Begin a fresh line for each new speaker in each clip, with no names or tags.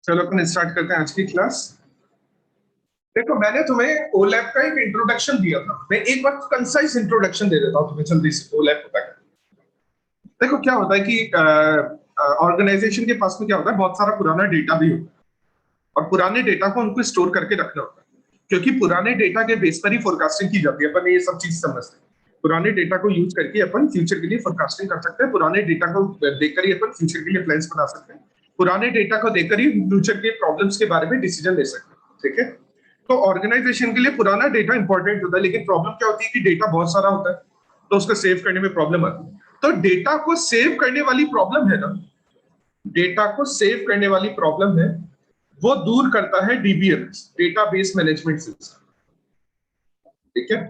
चलो अपन स्टार्ट करते हैं आज की क्लास। देखो मैंने तुम्हें ओलैप का एक इंट्रोडक्शन दिया था। मैं एक बार कंसाइज इंट्रोडक्शन दे देता हूँ तुम्हें जल्दी से ओलैप होता है। देखो क्या होता है कि ऑर्गेनाइजेशन के पास में क्या होता है, बहुत सारा पुराना डेटा भी होता है और पुराने डेटा को उनको स्टोर करके रखना होता है, क्योंकि पुराने डेटा के बेस पर ही फोरकास्टिंग की जाती है। अपन ये सब चीज समझते हैं। पुराने डेटा को यूज करके अपन फ्यूचर के लिए फोरकास्टिंग कर सकते हैं। पुराने डेटा को देखकर ही अपन फ्यूचर के लिए प्लान्स बना सकते हैं। पुराने डेटा को देखकर ही फ्यूचर के प्रॉब्लम्स के बारे में डिसीजन ले सकते हैं। ठीक है। तो ऑर्गेनाइजेशन के लिए पुराना डेटा इंपॉर्टेंट होता है, लेकिन प्रॉब्लम क्या होती है कि डेटा बहुत सारा होता है, तो उसको सेव करने में प्रॉब्लम आती है। तो डेटा को सेव करने वाली प्रॉब्लम है ना, डेटा को सेव करने वाली प्रॉब्लम है, वो दूर करता है डीबीएमएस, डेटाबेस मैनेजमेंट सिस्टम। ठीक है।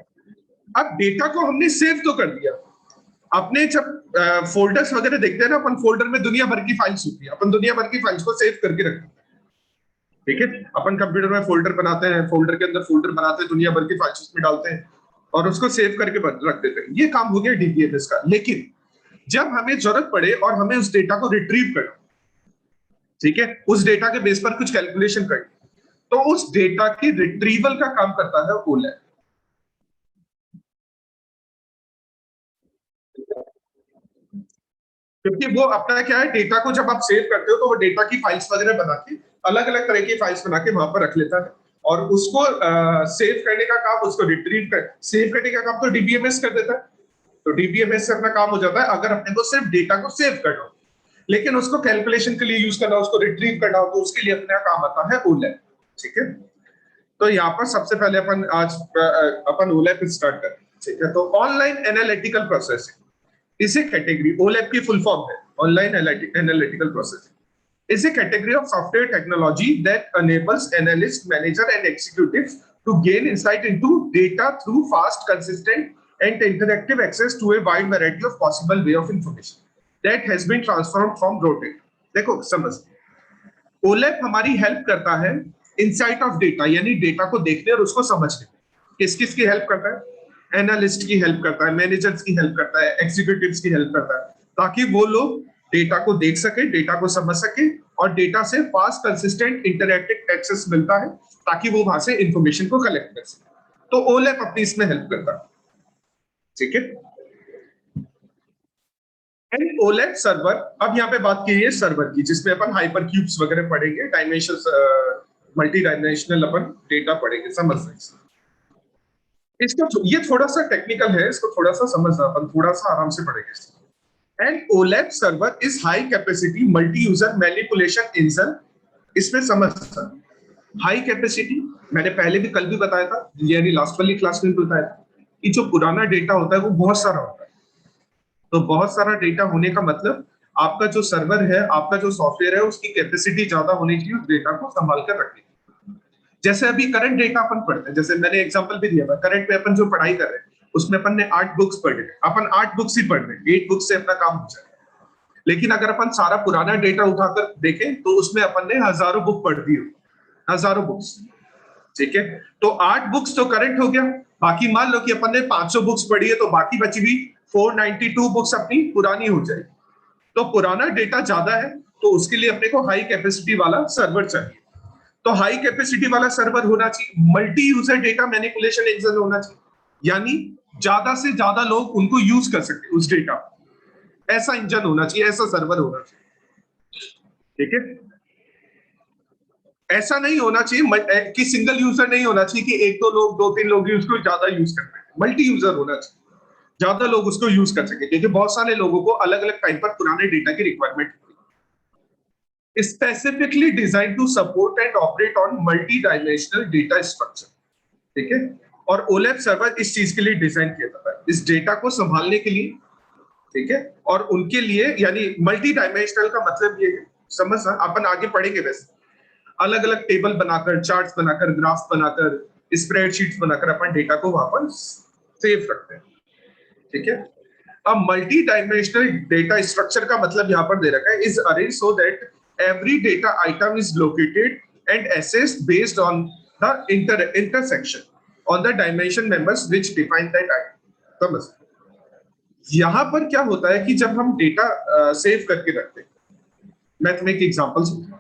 अब डेटा को हमने सेव तो कर दिया। अपने जब फोल्डर्स वगैरह देखते हैं ना, अपन फोल्डर में दुनिया भर की फाइल्स होती है, अपन दुनिया भर की फाइल्स को सेव करके रखते हैं। ठीक है। अपन कंप्यूटर में फोल्डर बनाते हैं, फोल्डर के अंदर फोल्डर बनाते हैं, दुनिया भर की फाइल्स उसमें डालते हैं और उसको सेव करके रख देते हैं। ये काम हो गया डीबीएमएस का। लेकिन जब हमें जरूरत पड़े और हमें उस डेटा को रिट्रीव करना, ठीक है, उस डेटा के बेस पर कुछ कैलकुलेशन करनी, तो उस डेटा की रिट्रीवल का काम करता है ओलैप। क्योंकि वो अपना क्या है, डेटा को जब आप सेव करते हो तो वो डेटा की फाइल्स वगैरह बना के, अलग अलग तरह की फाइल्स बना के वहां पर रख लेता है और उसको सेव करने का काम, उसको रिट्रीव कर सेव करने का काम तो डीबीएमएस कर देता है। तो डीबीएमएस से अपना काम हो जाता है अगर अपने को सिर्फ डेटा को सेव करना हो। लेकिन उसको कैलकुलेशन के लिए यूज करना, उसको रिट्रीव करना हो, तो उसके लिए अपना काम आता है ओलैप। ठीक है। तो यहाँ पर सबसे पहले अपन आज अपन ओलैप स्टार्ट करें। ठीक है। तो ऑनलाइन एनालिटिकल प्रोसेसिंग, इसे कैटेगरी ओलैप की फुल फॉर्म है, online analytical processing is a category of software technology that enables analysts, manager, and executives to gain insight into data through fast, consistent, and interactive access to a wide variety of possible way of information that has been transformed from raw data. देखो समझ, ओलैप हमारी help करता है insight of data, यानी data को देखने और उसको समझने। किस किस की हेल्प करता है? एनालिस्ट की हेल्प करता है, मैनेजर्स की हेल्प करता है, एग्जीक्यूटिव्स की हेल्प करता है, ताकि वो लोग डेटा को देख सके, डेटा को समझ सके और डेटा से फास्ट, कंसिस्टेंट, इंटरैक्टिव एक्सेस मिलता है ताकि वो वहां से इंफॉर्मेशन को कलेक्ट कर सके। तो ओलैप अपनी इसमें हेल्प करता है। ठीक है। एंड ओलेप सर्वर, अब यहाँ पे बात की है सर्वर की, जिसमें अपन हाइपर क्यूब्स वगैरह पढ़ेंगे, डायमेंशन, मल्टी डायमेंशनल अपन डेटा पढ़ेंगे, समझ रहे। इसको ये थोड़ा सा टेक्निकल है, इसको थोड़ा सा समझना, अपन थोड़ा सा आराम से पढ़ेंगे। And OLAP server is high capacity multi user manipulation engine. इसमें समझ, हाई कैपेसिटी, मैंने पहले भी कल भी बताया था, यानी लास्ट वाली क्लास में भी बताया था कि जो पुराना डेटा होता है वो बहुत सारा होता है। तो बहुत सारा डेटा होने का मतलब आपका जो सर्वर है, आपका जो सॉफ्टवेयर है, उसकी कैपेसिटी ज्यादा होनी चाहिए उस डेटा को संभाल कर रखने की। जैसे अभी करंट डेटा अपन पढ़ते हैं, जैसे मैंने एग्जांपल भी दिया था, करंट में अपन जो पढ़ाई कर रहे हैं उसमें अपन ने 8 बुक्स पढ़े, अपन 8 बुक्स ही पढ़ रहे हैं, 8 बुक्स से अपना काम हो जाए। लेकिन अगर अपन सारा पुराना डेटा उठाकर देखें तो उसमें अपन ने हजारों बुक पढ़ दी, हजारों बुक्स। ठीक है। तो 8 बुक्स तो करंट हो गया, बाकी मान लो कि अपन ने 500 बुक्स पढ़ी है, तो बाकी बची हुई 492 बुक्स अपनी पुरानी हो जाएगी। तो पुराना डेटा ज्यादा है, तो उसके लिए अपने को हाई कैपेसिटी वाला सर्वर चाहिए। तो हाई कैपेसिटी वाला सर्वर होना चाहिए, multi user data manipulation engine होना चाहिए, यानी ज्यादा से ज्यादा लोग उनको यूज कर सकते उस डेटा, ऐसा इंजन होना चाहिए, ऐसा सर्वर होना चाहिए। ठीक है। ऐसा नहीं होना चाहिए कि सिंगल यूजर नहीं होना चाहिए कि एक दो लोग, दो तीन लोग ही उसको ज्यादा यूज करते हैं। मल्टी यूजर होना चाहिए, ज्यादा लोग उसको यूज कर सके, क्योंकि बहुत सारे लोगों को अलग अलग टाइम पर पुराने डेटा की रिक्वायरमेंट होती है। Specifically design to support and operate on multi dimensional data structure. ठीक है। और ओलेप सर्वर इस चीज के लिए डिजाइन किया जाता है, इस डेटा को संभालने के लिए। ठीक है। और उनके लिए, यानी मल्टी डायमेंशनल का मतलब ये है, समझना, अपन आगे पढ़ेंगे वैसे, अलग अलग टेबल बनाकर, चार्ट्स बनाकर, ग्राफ बनाकर, स्प्रेडशीट्स बनाकर अपन डेटा को वहां पर सेव रखते हैं। ठीक है। अब मल्टी डायमेंशनल डेटा स्ट्रक्चर का मतलब यहां पर दे रखा है, is arrange so that every data item is located and assessed based on the intersection on the dimension members which define that item. समझ, यहां पर क्या होता है कि जब हम डेटा सेव करके रखते हैं, मैं तुम्हें एक एग्जांपल समझाऊं।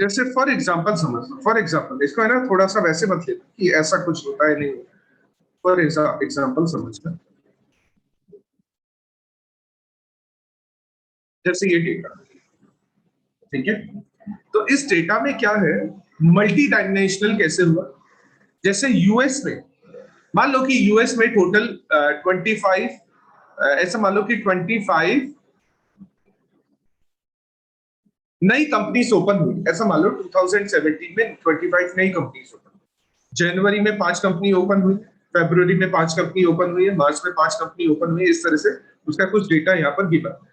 जैसे फॉर एग्जाम्पल समझ लो, फॉर एग्जाम्पल इसको है ना थोड़ा सा वैसे मत लेना कि ऐसा कुछ होता है नहीं। फॉर एग्जाम्पल समझना, जैसे ये डेटा, ठीक है, तो इस डेटा में क्या है, मल्टी डायमेंशनल कैसे हुआ। जैसे यूएस में, मान लो कि यूएस में टोटल 25, ऐसा मान लो कि 25 नई कंपनीज ओपन हुई, ऐसा मान लो 2017 में 25 नई कंपनीज ओपन। जनवरी में 5 कंपनी ओपन हुई, फरवरी में 5 कंपनी ओपन हुई है, मार्च में 5 कंपनी ओपन हुई है, इस तरह से उसका कुछ डेटा यहाँ पर गिवन।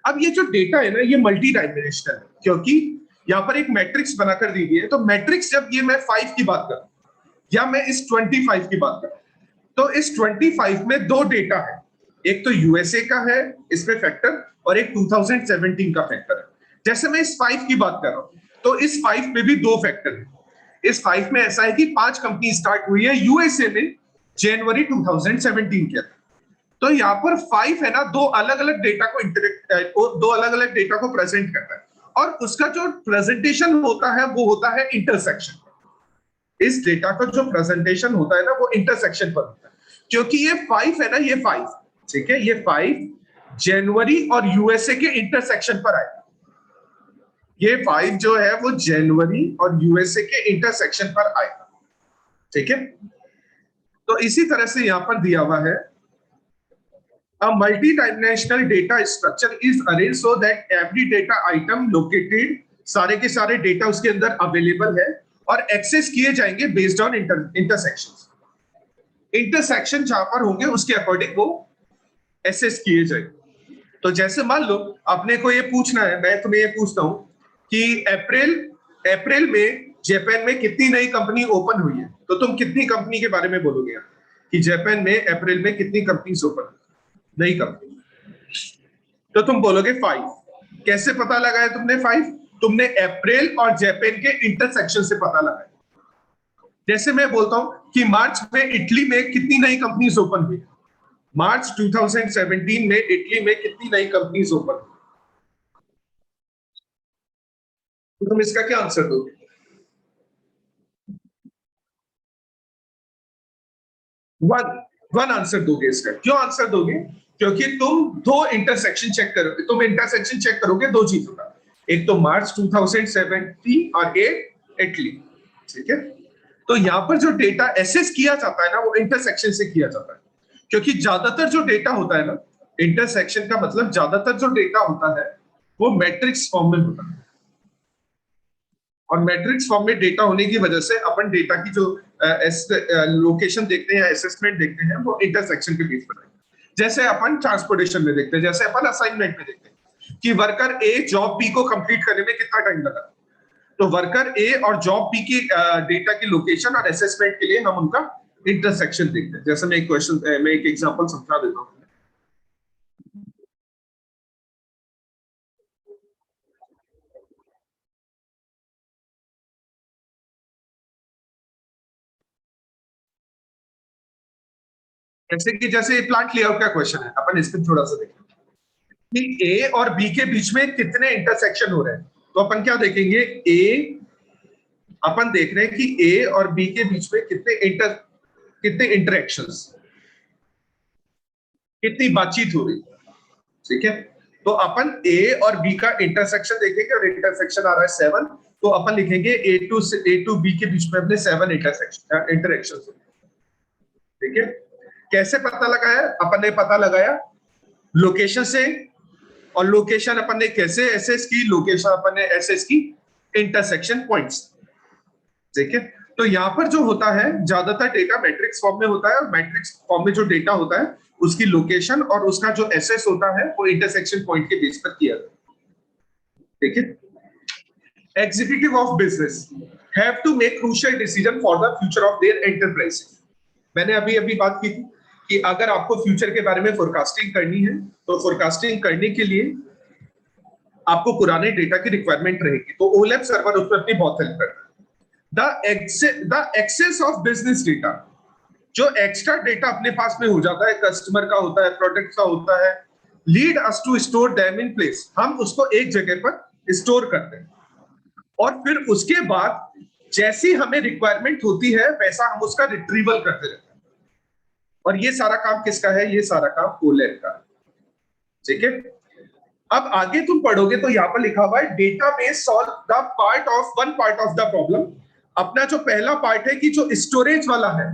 अब ये जो डेटा है ना, ये मल्टी डायमेंशनल है, क्योंकि यहाँ पर एक मैट्रिक्स बनाकर दी गई है। तो मैट्रिक्स जब ये मैं 5 की बात करूं या मैं इस 25 की बात करूं, तो इस 25 में दो डेटा है, एक तो यूएसए का है इसमें फैक्टर, और एक 2017 का फैक्टर है। जैसे मैं इस 5 की बात कर रहा हूं, तो इस 5 में भी दो फैक्टर है। इस 5 में ऐसा है कि 5 कंपनी स्टार्ट हुई है यूएसए में जनवरी 2017 के अंदर। तो यहाँ पर 5 है ना, दो अलग अलग डेटा को दो अलग अलग डेटा को प्रेजेंट करता है, और उसका जो प्रेजेंटेशन होता है वो होता है इंटरसेक्शन। इस डेटा का जो प्रेजेंटेशन होता है ना, वो इंटरसेक्शन पर होता है, क्योंकि ये 5 है ना, ये 5, ठीक है, ये 5 जनवरी और यूएसए के इंटरसेक्शन पर आए। ये 5 जो है वो जनवरी और यूएसए के इंटरसेक्शन पर आए, ठीक है। तो इसी तरह से यहां पर दिया हुआ है, a multi-dimensional data structure is arranged so that every data item located, सारे के सारे डेटा उसके अंदर अवेलेबल है और एक्सेस किए जाएंगे बेस्ड ऑन इंटरसेक्शंस। इंटरसेक्शन जहां पर होंगे उसके अकॉर्डिंग वो एसेस किए जाएंगे। तो जैसे मान लो अपने को ये पूछना है, मैं तुम्हें ये पूछता हूं कि अप्रैल अप्रैल में जापान में कितनी नई कंपनी ओपन हुई है, तो तुम कितनी कंपनी के बारे में बोलोगे कि जापान में अप्रैल में कितनी कंपनीज ओपन, नई कंपनी, तो तुम बोलोगे 5। कैसे पता लगाया तुमने 5? तुमने अप्रैल और जापान के इंटरसेक्शन से पता लगाया। जैसे मैं बोलता हूं कि मार्च में इटली में कितनी नई कंपनीज ओपन हुई, मार्च 2017 में इटली में कितनी नई कंपनीज ओपन हुई, तो तुम इसका क्या आंसर दोगे? वन वन आंसर दोगे इसका। क्यों आंसर दोगे? क्योंकि तुम दो इंटरसेक्शन चेक करोगे, तुम इंटरसेक्शन चेक करोगे दो चीजों का, एक तो मार्च 2017 और एक इटली, ठीक है। तो यहां पर जो डेटा एसेस किया जाता है ना, वो इंटरसेक्शन से किया जाता है, क्योंकि ज्यादातर जो डेटा होता है ना, इंटरसेक्शन का मतलब ज्यादातर जो डेटा होता है वो मैट्रिक्स फॉर्म में होता है, और मैट्रिक्स फॉर्म में डेटा होने की वजह से अपन डेटा की जो लोकेशन देखते हैं या असेसमेंट देखते हैं वो इंटरसेक्शन के बीच पर है। जैसे अपन ट्रांसपोर्टेशन में देखते हैं, जैसे अपन असाइनमेंट में देखते हैं कि वर्कर ए जॉब बी को कंप्लीट करने में कितना टाइम लगा, तो वर्कर ए और जॉब बी की डेटा की लोकेशन और असेसमेंट के लिए हम उनका इंटरसेक्शन देखते हैं। जैसे मैं एक एग्जांपल समझा देता हूँ। जैसे प्लांट लेआउट का क्वेश्चन है, अपन इस पर थोड़ा सा देखें कि ए और बी के बीच में कितने इंटरसेक्शन हो रहे हैं। तो अपन क्या देखेंगे, ए, अपन देख रहे हैं कि ए और बी के बीच में कितने इंटरेक्शंस, कितनी बातचीत हो रही है, ठीक है। तो अपन ए और बी का इंटरसेक्शन देखेंगे, और इंटरसेक्शन आ रहा है 7, तो अपन लिखेंगे ए टू बी के बीच में अपने 7 इंटरेक्शन, ठीक है। कैसे पता लगाया? अपन ने पता लगाया लोकेशन से, और लोकेशन अपन ने कैसे एसेस की? लोकेशन अपन ने एसेस की इंटरसेक्शन पॉइंट्स, ठीक है। तो यहां पर जो होता है ज्यादातर डेटा मैट्रिक्स फॉर्म में होता है, और मैट्रिक्स फॉर्म में जो डेटा होता है उसकी लोकेशन और उसका जो एसेस होता है वो इंटरसेक्शन पॉइंट के बेस पर किया जाता है, ठीक है। Executive of business have to make crucial decision for the future of their enterprise. मैंने अभी अभी बात की थी कि अगर आपको फ्यूचर के बारे में फोरकास्टिंग करनी है, तो फोरकास्टिंग करने के लिए आपको पुराने डेटा की रिक्वायरमेंट रहेगी, तो ओलैप सर्वर उसमें अपनी बहुत हेल्प करता है। The access of business data, जो एक्स्ट्रा डेटा अपने पास में हो जाता है, कस्टमर का होता है, प्रोडक्ट का होता है, lead us to store them in place, हम उसको एक जगह पर स्टोर करते हैं। और फिर उसके बाद जैसी हमें रिक्वायरमेंट होती है वैसा हम उसका रिट्रीवल करते रहते हैं। और ये सारा काम किसका है? ये सारा काम ओलैप का। ठीक है, अब आगे तुम पढ़ोगे तो यहां पर लिखा हुआ है database solve the part of one part of the problem. अपना जो पहला पार्ट है कि जो स्टोरेज वाला है,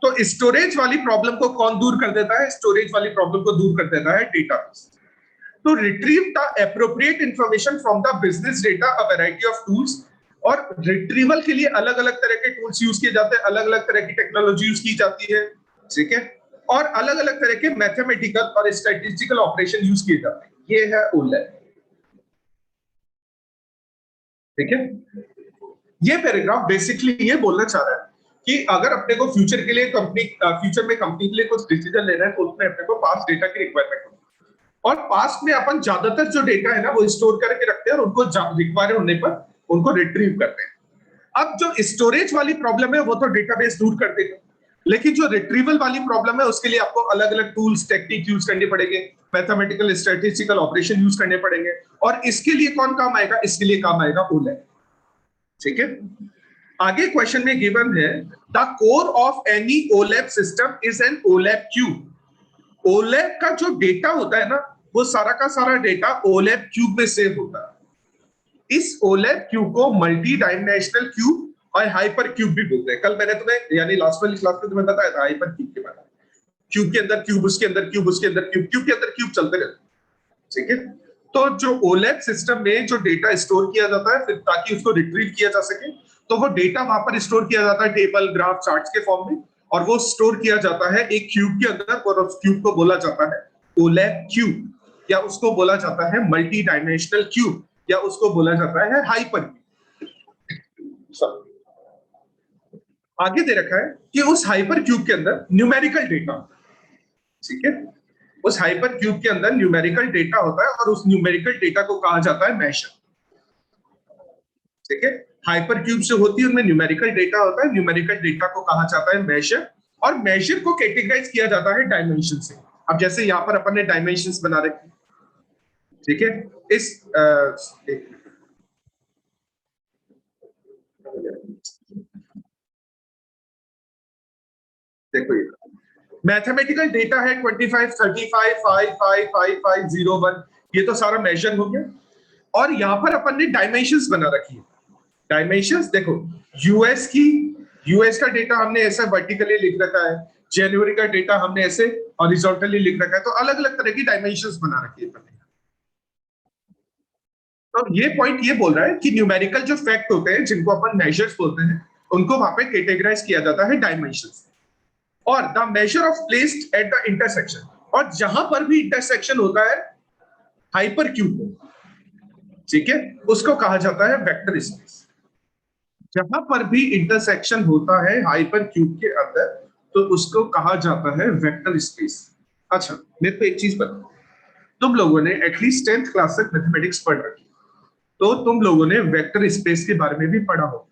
तो स्टोरेज वाली प्रॉब्लम को कौन दूर कर देता है? स्टोरेज वाली प्रॉब्लम को दूर कर देता है डेटाबेस। तो retrieve the appropriate information from the business data a variety of tools. और रिट्रीवल के लिए अलग अलग तरह के टूल्स यूज किए जाते हैं, अलग अलग तरह की टेक्नोलॉजी यूज की जाती है। ठीक है, और अलग अलग तरह के मैथमेटिकल और स्टैटिस्टिकल ऑपरेशन यूज किए जाते हैं। ये है ओलैप। ठीक है, ये पैराग्राफ बेसिकली ये बोलना चाह रहा है कि अगर अपने को फ्यूचर के लिए फ्यूचर में कंपनी के लिए कुछ डिसीजन लेना है तो उसमें अपने को पास्ट डेटा की रिक्वायरमेंट होती है। और पास्ट में अपन ज्यादातर जो डेटा है ना वो स्टोर करके रखते हैं और उनको रिक्वायर होने पर उनको रिट्रीव करते हैं। अब जो स्टोरेज वाली प्रॉब्लम है वो तो डेटाबेस दूर कर देगा, लेकिन जो रिट्रीवल वाली प्रॉब्लम है उसके लिए आपको अलग अलग टूल्स टेक्निक यूज करने पड़ेंगे, मैथमेटिकल स्टैटिस्टिकल ऑपरेशन यूज करने पड़ेंगे। और इसके लिए कौन काम आएगा? इसके लिए काम आएगा ओलैप। ठीक है, आगे क्वेश्चन में गिवन है the core of any OLAP system is an OLAP cube. OLAP का जो डेटा होता है ना वो सारा का सारा डेटा ओलैप क्यूब में सेव होता है। इस ओलैप क्यूब को मल्टी डायमेंशनल क्यूब और हाइपर क्यूब भी बोलते हैं। कल मैंने तुम्हें यानी लास्ट वाली क्लास में तुम्हें बताया था हाइपर क्यूब के बारे में। क्यूब के अंदर क्यूब, उसके अंदर क्यूब, उसके अंदर क्यूब, क्यूब के अंदर क्यूब चलते रहते हैं। ठीक है, तो जो ओलैप सिस्टम में जो डेटा स्टोर किया जाता है फिर ताकि उसको रिट्रीव किया जा सके, तो वो डेटा वहां पर स्टोर किया जाता है टेबल ग्राफ चार्ट्स के फॉर्म में। और वो स्टोर किया जाता है एक क्यूब के अंदर और उस क्यूब को बोला जाता है ओलैप क्यूब, या उसको बोला जाता है मल्टी डायमेंशनल क्यूब, या उसको बोला जाता है हाइपर क्यूब। आगे दे रखा है कि उस हाइपर क्यूब के अंदर न्यूमेरिकल डेटा। ठीक है, उस हाइपर क्यूब के अंदर न्यूमेरिकल डेटा होता है और उस न्यूमेरिकल डेटा को कहा जाता है मेजर। ठीक है, हाइपर क्यूब से होती है उनमें न्यूमेरिकल डेटा होता है, न्यूमेरिकल डेटा को कहा जाता है मेजर। और मेजर को कैटेगराइज किया जाता है डायमेंशन से। अब जैसे यहां पर अपन ने डायमेंशंस बना रखे। ठीक है, इस देखो ये मैथमेटिकल डेटा है 25 35 5 5 5 5 0 1, ये तो सारा मेजर हो गया। और यहां पर अपन ने डायमेंशंस बना रखी है। डायमेंशंस देखो, यूएस की यूएस का डेटा हमने ऐसा वर्टिकली लिख रखा है, जनवरी का डेटा हमने ऐसे हॉरिजॉन्टली लिख रखा है, तो अलग अलग तरह की डायमेंशंस बना रखी है। तो ये पॉइंट ये बोल रहा है कि न्यूमेरिकल जो फैक्ट होते हैं जिनको अपन मेजर्स बोलते हैं उनको वहां पे कैटेगराइज किया जाता है डायमेंशंस। और the measure of placed at the intersection, और जहां पर भी इंटरसेक्शन होता है हाइपर क्यूब में, ठीक है, उसको कहा जाता है वेक्टर स्पेस। जहां पर भी इंटरसेक्शन होता है हाइपर क्यूब के अंदर तो उसको कहा जाता है वेक्टर स्पेस। अच्छा, मेरे को एक चीज बता, तुम लोगों ने एटलीस्ट 10th क्लास तक मैथमेटिक्स पढ़ रखी, तो तुम लोगों ने वेक्टर स्पेस के बारे में भी पढ़ा हो।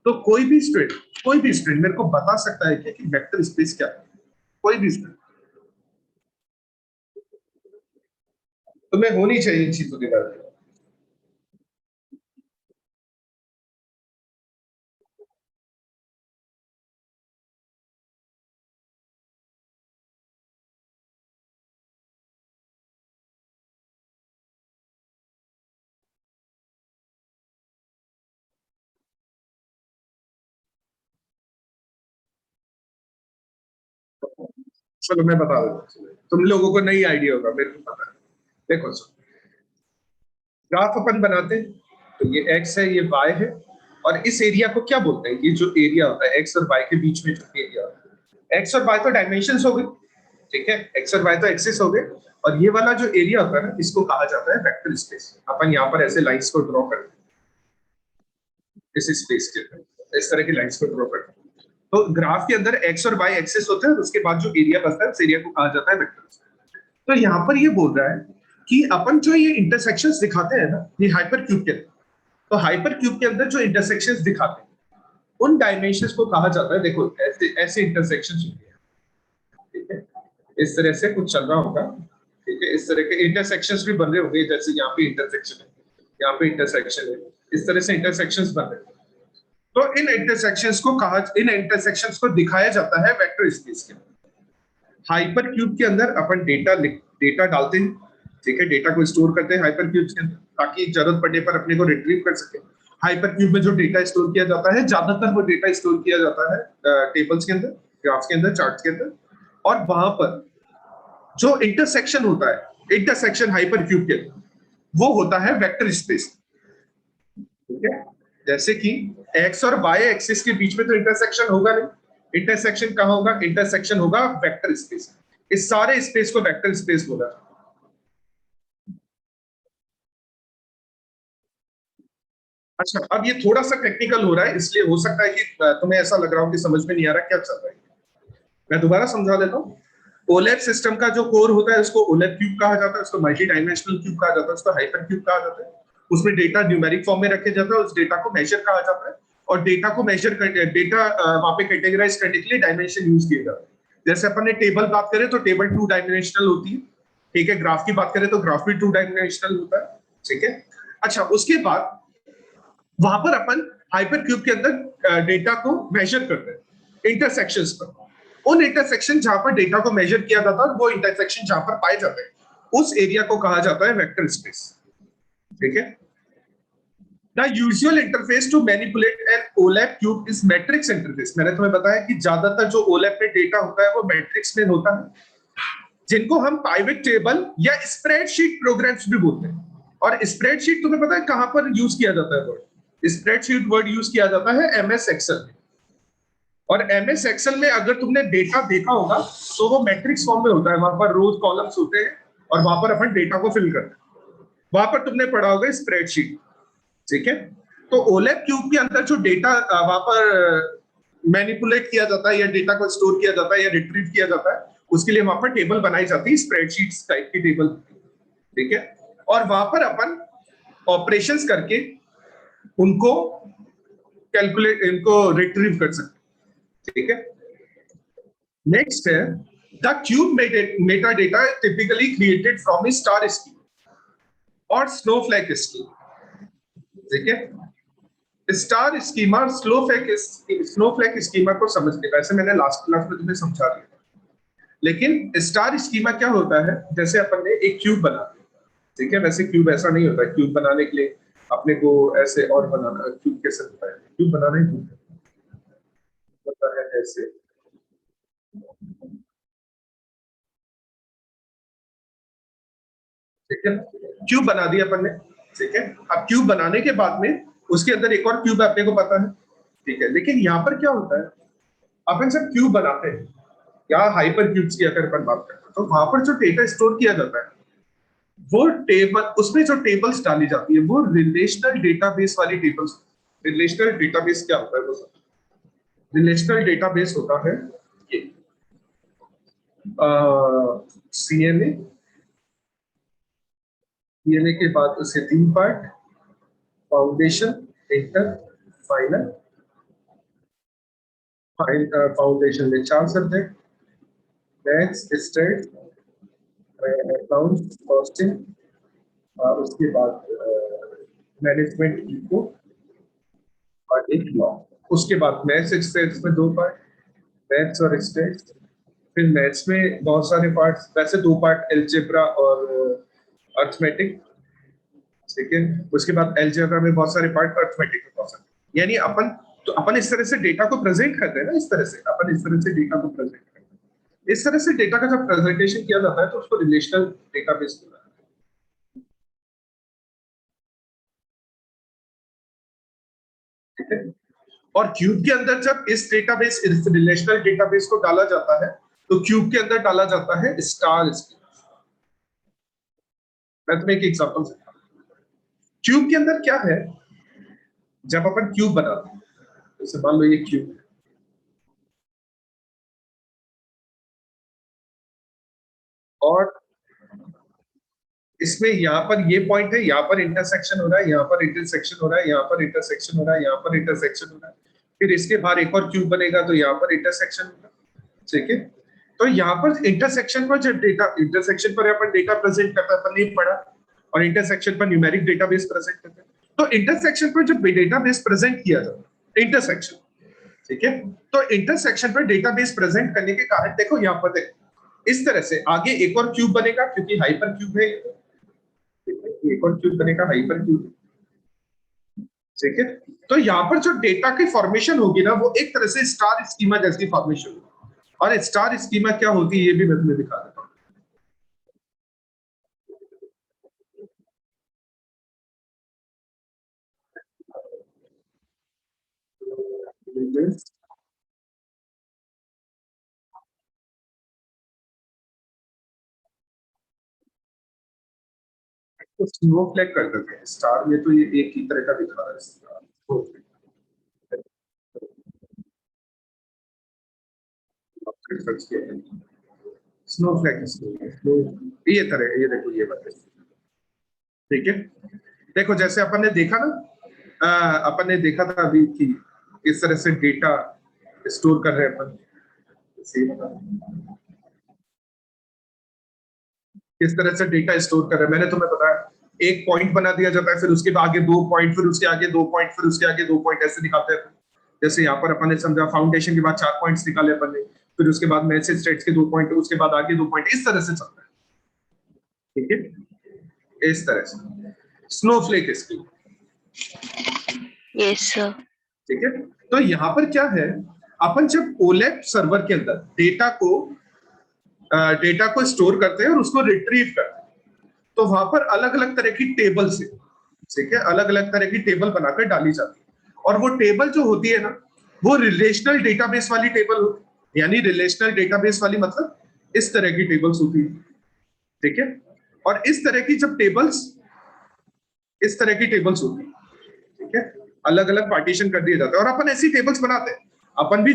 तो कोई भी स्टूडेंट मेरे को बता सकता है कि वेक्टर स्पेस क्या है? कोई भी स्टूडेंट, तुम्हें होनी चाहिए इन चीजों के बारे में। चलो मैं बता देता हूँ, तुम लोगों को नहीं आइडिया होगा, मेरे को पता है। देखो सर, ग्राफ अपन बनाते हैं तो ये एक्स है, ये वाई है, और इस एरिया को क्या बोलते हैं? ये जो एरिया होता है एक्स और वाई के बीच में जो एरिया होता है, एक्स और वाई तो डायमेंशंस हो गए। ठीक है, एक्स और वाई तो एक्सिस हो गए, और ये वाला जो एरिया होता है ना इसको कहा जाता है वेक्टर स्पेस। अपन यहाँ पर ऐसे लाइंस को ड्रॉ करते हैं इस स्पेस के अंदर, इस तरह की लाइंस को ड्रॉ करते हैं। तो ग्राफ के अंदर एक्स और वाई एक्सिस होते हैं, उसके बाद जो एरिया बचता है उस एरिया को कहा जाता है वेक्टर स्पेस। तो यहाँ पर ये बोल रहा है कि अपन जो ये इंटरसेक्शंस दिखाते हैं ना ये हाइपर क्यूब के अंदर, तो हाइपर क्यूब के अंदर जो इंटरसेक्शंस दिखाते हैं उन डायमेंशंस को कहा जाता है, देखो ऐसे ऐसे इंटरसेक्शंस होंगे। ठीक है, इस तरह से कुछ चल रहा होगा। ठीक है, इस तरह के इंटरसेक्शंस भी बन रहे होंगे, जैसे यहाँ पे इंटरसेक्शन है, यहाँ पे इंटरसेक्शन है, इस तरह से इंटरसेक्शंस बन रहे हैं। तो इन इंटरसेक्शंस को दिखाया जाता है वेक्टर स्पेस के अंदर। हाइपर क्यूब के अंदर अपन डेटा डालते हैं, ठीक है, डेटा को स्टोर करते हैं हाइपर क्यूब के अंदर, ताकि जरूरत पड़ने पर अपने को रिट्रीव कर सके। हाइपर क्यूब में जो डेटा स्टोर किया जाता है, ज्यादातर वो डेटा स्टोर किया जाता है टेबल्स के अंदर, ग्राफ्स के अंदर, चार्ट्स के अंदर, और वहां पर जो इंटरसेक्शन होता है, इंटरसेक्शन हाइपर क्यूब के अंदर, वो होता है वेक्टर स्पेस, ठीक है। जैसे कि एक्स और वाई एक्सिस के बीच में तो इंटरसेक्शन होगा नहीं, इंटरसेक्शन कहां होगा? इंटरसेक्शन होगा वेक्टर स्पेस। इस सारे स्पेस को वेक्टर स्पेस बोला। अच्छा, अब ये थोड़ा सा टेक्निकल हो रहा है, इसलिए हो सकता है कि तुम्हें ऐसा लग रहा हो कि समझ में नहीं आ रहा क्या चल रहा है। मैं दोबारा समझा देता हूँ। ओलेप सिस्टम का जो कोर होता है उसको ओलेप क्यूब कहा जाता है, उसको मल्टी डायमेंशनल क्यूब कहा जाता है, उसको हाइपर क्यूब कहा जाता है। उसमें डेटा न्यूमेरिक फॉर्म में रखे जाता है, उस डेटा को मेजर कहा जाता है, और डेटा को मेजर कर डेटा वहां पे कैटेगराइज करने के लिए डायमेंशन यूज किए जाते हैं। जैसे अपन ने टेबल बात करें तो टेबल 2 डायमेंशनल होती है, ठीक है। ग्राफ की बात करें तो ग्राफ भी 2 डायमेंशनल होता है, ठीक है। अच्छा, उसके बाद वहां पर अपन हाइपर क्यूब के अंदर डेटा को मेजर करते हैं इंटरसेक्शंस पर। उन इंटरसेक्शन जहां पर डेटा को मेजर किया जाता है, वो इंटरसेक्शन जहां पर पाए जाते हैं, उस एरिया को कहा जाता है वेक्टर स्पेस, ठीक है। The usual interface to manipulate an OLAP cube is matrix interface. मैंने तुम्हें बताया कि ज्यादातर जो ओलैप में डेटा होता है वो मैट्रिक्स में होता है, जिनको हम पाइवट टेबल या स्प्रेडशीट प्रोग्राम्स भी बोलते हैं। और स्प्रेडशीट तुम्हें पता है कहां पर यूज किया जाता है? वर्ड स्प्रेडशीट वर्ड यूज किया जाता है एमएस एक्सेल में। और एमएस एक्सेल में अगर तुमने डेटा देखा होगा तो वो मैट्रिक्स फॉर्म में होता है, वहां पर रोज कॉलम्स होते हैं और वहां पर अपन डेटा को फिल करते हैं। वहां पर तुमने पढ़ा होगा स्प्रेडशीट, ठीक है। तो ओलेप क्यूब के अंदर जो डेटा वहां पर मैनिपुलेट किया जाता है या डेटा को स्टोर किया जाता है या रिट्रीव किया जाता है, उसके लिए वहां पर टेबल बनाई जाती है, स्प्रेडशीट्स टाइप की टेबल, ठीक है। और वहां पर अपन ऑपरेशंस करके उनको कैलकुलेट, इनको रिट्रीव कर सकते, ठीक है। नेक्स्ट है the cube Meta data typically created from A star scheme और स्नोफ्लैक स्कीम, ठीक है। स्टार स्कीमा, स्नोफ्लैक स्कीमा को समझने, वैसे मैंने लास्ट क्लास में तुम्हें समझा दिया, लेकिन स्टार स्कीमा क्या होता है? जैसे अपन ने एक क्यूब बना दिया, ठीक है। वैसे क्यूब ऐसा नहीं होता, क्यूब बनाने के लिए अपने को ऐसे और बनाना, क्यूब कैसे होता है? क्यूब बनाना ही होता है ऐसे, ठीक है। क्यूब बना दिया अपन ने, ठीक है। अब क्यूब बनाने के बाद में उसके अंदर एक और क्यूब अपने को पता है, ठीक है। लेकिन यहाँ पर क्या होता है, अपन जब क्यूब बनाते हैं या हाइपर क्यूब्स की अगर अपन बात करते हैं, तो वहां पर जो डेटा स्टोर किया जाता है, वो टेबल, उसमें जो टेबल्स डाली जाती है वो रिलेशनल डेटाबेस वाली टेबल्स। रिलेशनल डेटाबेस क्या होता है? वो रिलेशनल डेटाबेस होता है ये सीएमए, सीएमए के बाद उसे 3 part, foundation, inter, final. Foundation में 4 subject, maths, stats, accounts, costing, उसके बाद मैनेजमेंट इको और एक लॉ। उसके बाद मैथ्स स्टैट्स में 2 पार्ट, मैथ्स और स्टैट्स। फिर मैथ्स में बहुत सारे पार्ट्स, वैसे 2 पार्ट अलजेब्रा और अर्थमेटिक, ठीक है। उसके बाद अलजेब्रा में बहुत सारे पार्ट, अर्थमेटिक में बहुत सारे। यानी अपन, तो अपन इस तरह से डेटा को प्रेजेंट करते हैं ना, इस तरह से अपन इस तरह से डेटा को प्रेजेंट करते हैं। इस तरह से डेटा का जब प्रेजेंटेशन किया जाता है तो उसको रिलेशनल डेटाबेस बोला जाता है, ठीक है। और क्यूब के अंदर जब इस डेटाबेस, इस रिलेशनल डेटाबेस को डाला जाता है, तो क्यूब के अंदर डाला जाता है स्टार स्कीम। मैं तुम्हें एक एग्जांपल देता हूं। क्यूब के अंदर क्या है, जब अपन क्यूब बनाते हैं, जैसे मान लो ये क्यूब है, और इसमें यहाँ पर ये पॉइंट है, यहाँ पर इंटरसेक्शन हो रहा है, यहाँ पर इंटरसेक्शन हो रहा है, यहाँ पर इंटरसेक्शन हो रहा है, यहाँ पर इंटरसेक्शन हो रहा है। फिर इसके बाहर एक और क्यूब बनेगा तो यहाँ पर इंटरसेक्शन होगा, ठीक है। तो यहाँ पर इंटरसेक्शन पर जब डेटा, इंटरसेक्शन पर अपन डेटा प्रेजेंट करता है, अपन नहीं पढ़ा, और इंटरसेक्शन पर न्यूमेरिक डेटाबेस प्रेजेंट करते हैं। तो इंटरसेक्शन पर जब डेटाबेस प्रेजेंट किया जाता है, इंटरसेक्शन, ठीक है, तो इंटरसेक्शन पर डेटाबेस प्रेजेंट करने के कारण देखो यहाँ पर देखो इस तरह से आगे एक और क्यूब बनेगा क्योंकि हाइपर क्यूब है, एक और क्यूब बनेगा हाइपर क्यूब, ठीक है। तो यहाँ पर जो डेटा की फॉर्मेशन होगी ना वो एक तरह से स्टार स्कीमा जैसी फॉर्मेशन होगी, और स्टार स्कीमा क्या होती है ये भी मैं तुम्हें दिखा देता हूँ। तो स्नोफ्लेक कर देते हैं, स्टार में तो ये एक ही तरह का दिखा रहा है स्टार, स्नोफ्लेक ये तरह, ये देखो ये बात, ठीक है। देखो जैसे अपन ने देखा ना, अपन ने देखा था अभी कि किस तरह से डेटा स्टोर कर रहे हैं अपन, किस तरह से डेटा स्टोर कर रहे हैं मैंने तुम्हें बताया, एक पॉइंट बना दिया जाता है, फिर उसके आगे दो पॉइंट, फिर उसके आगे दो पॉइंट, फिर उसके आगे दो पॉइंट, ऐसे निकालते हैं। जैसे यहाँ पर अपन ने समझा फाउंडेशन के बाद चार पॉइंट्स निकाले अपन ने, फिर उसके बाद मैसेज स्टेट्स के दो पॉइंट, उसके बाद आगे दो पॉइंट, इस तरह से चलता है, ठीक है, इस तरह से स्नोफ्लेक इसकी,
यस सर।
ठीक है। तो यहाँ पर क्या है, अपन जब ओलेप सर्वर के अंदर डेटा को स्टोर करते हैं और उसको रिट्रीव करते हैं, तो वहां पर अलग अलग तरह की टेबल से, ठीक है, अलग अलग तरह की टेबल बनाकर डाली जाती है, और वो टेबल जो होती है ना वो रिलेशनल डेटाबेस वाली टेबल होती है, यानी रिलेशनल डेटाबेस वाली मतलब इस तरह की टेबल्स होती है, ठीक है। और इस तरह की जब टेबल्स, इस तरह की टेबल्स होती है, ठीक है, अलग अलग पार्टीशन कर दिए जाते हैं, और अपन ऐसी टेबल्स बनाते हैं। अपन भी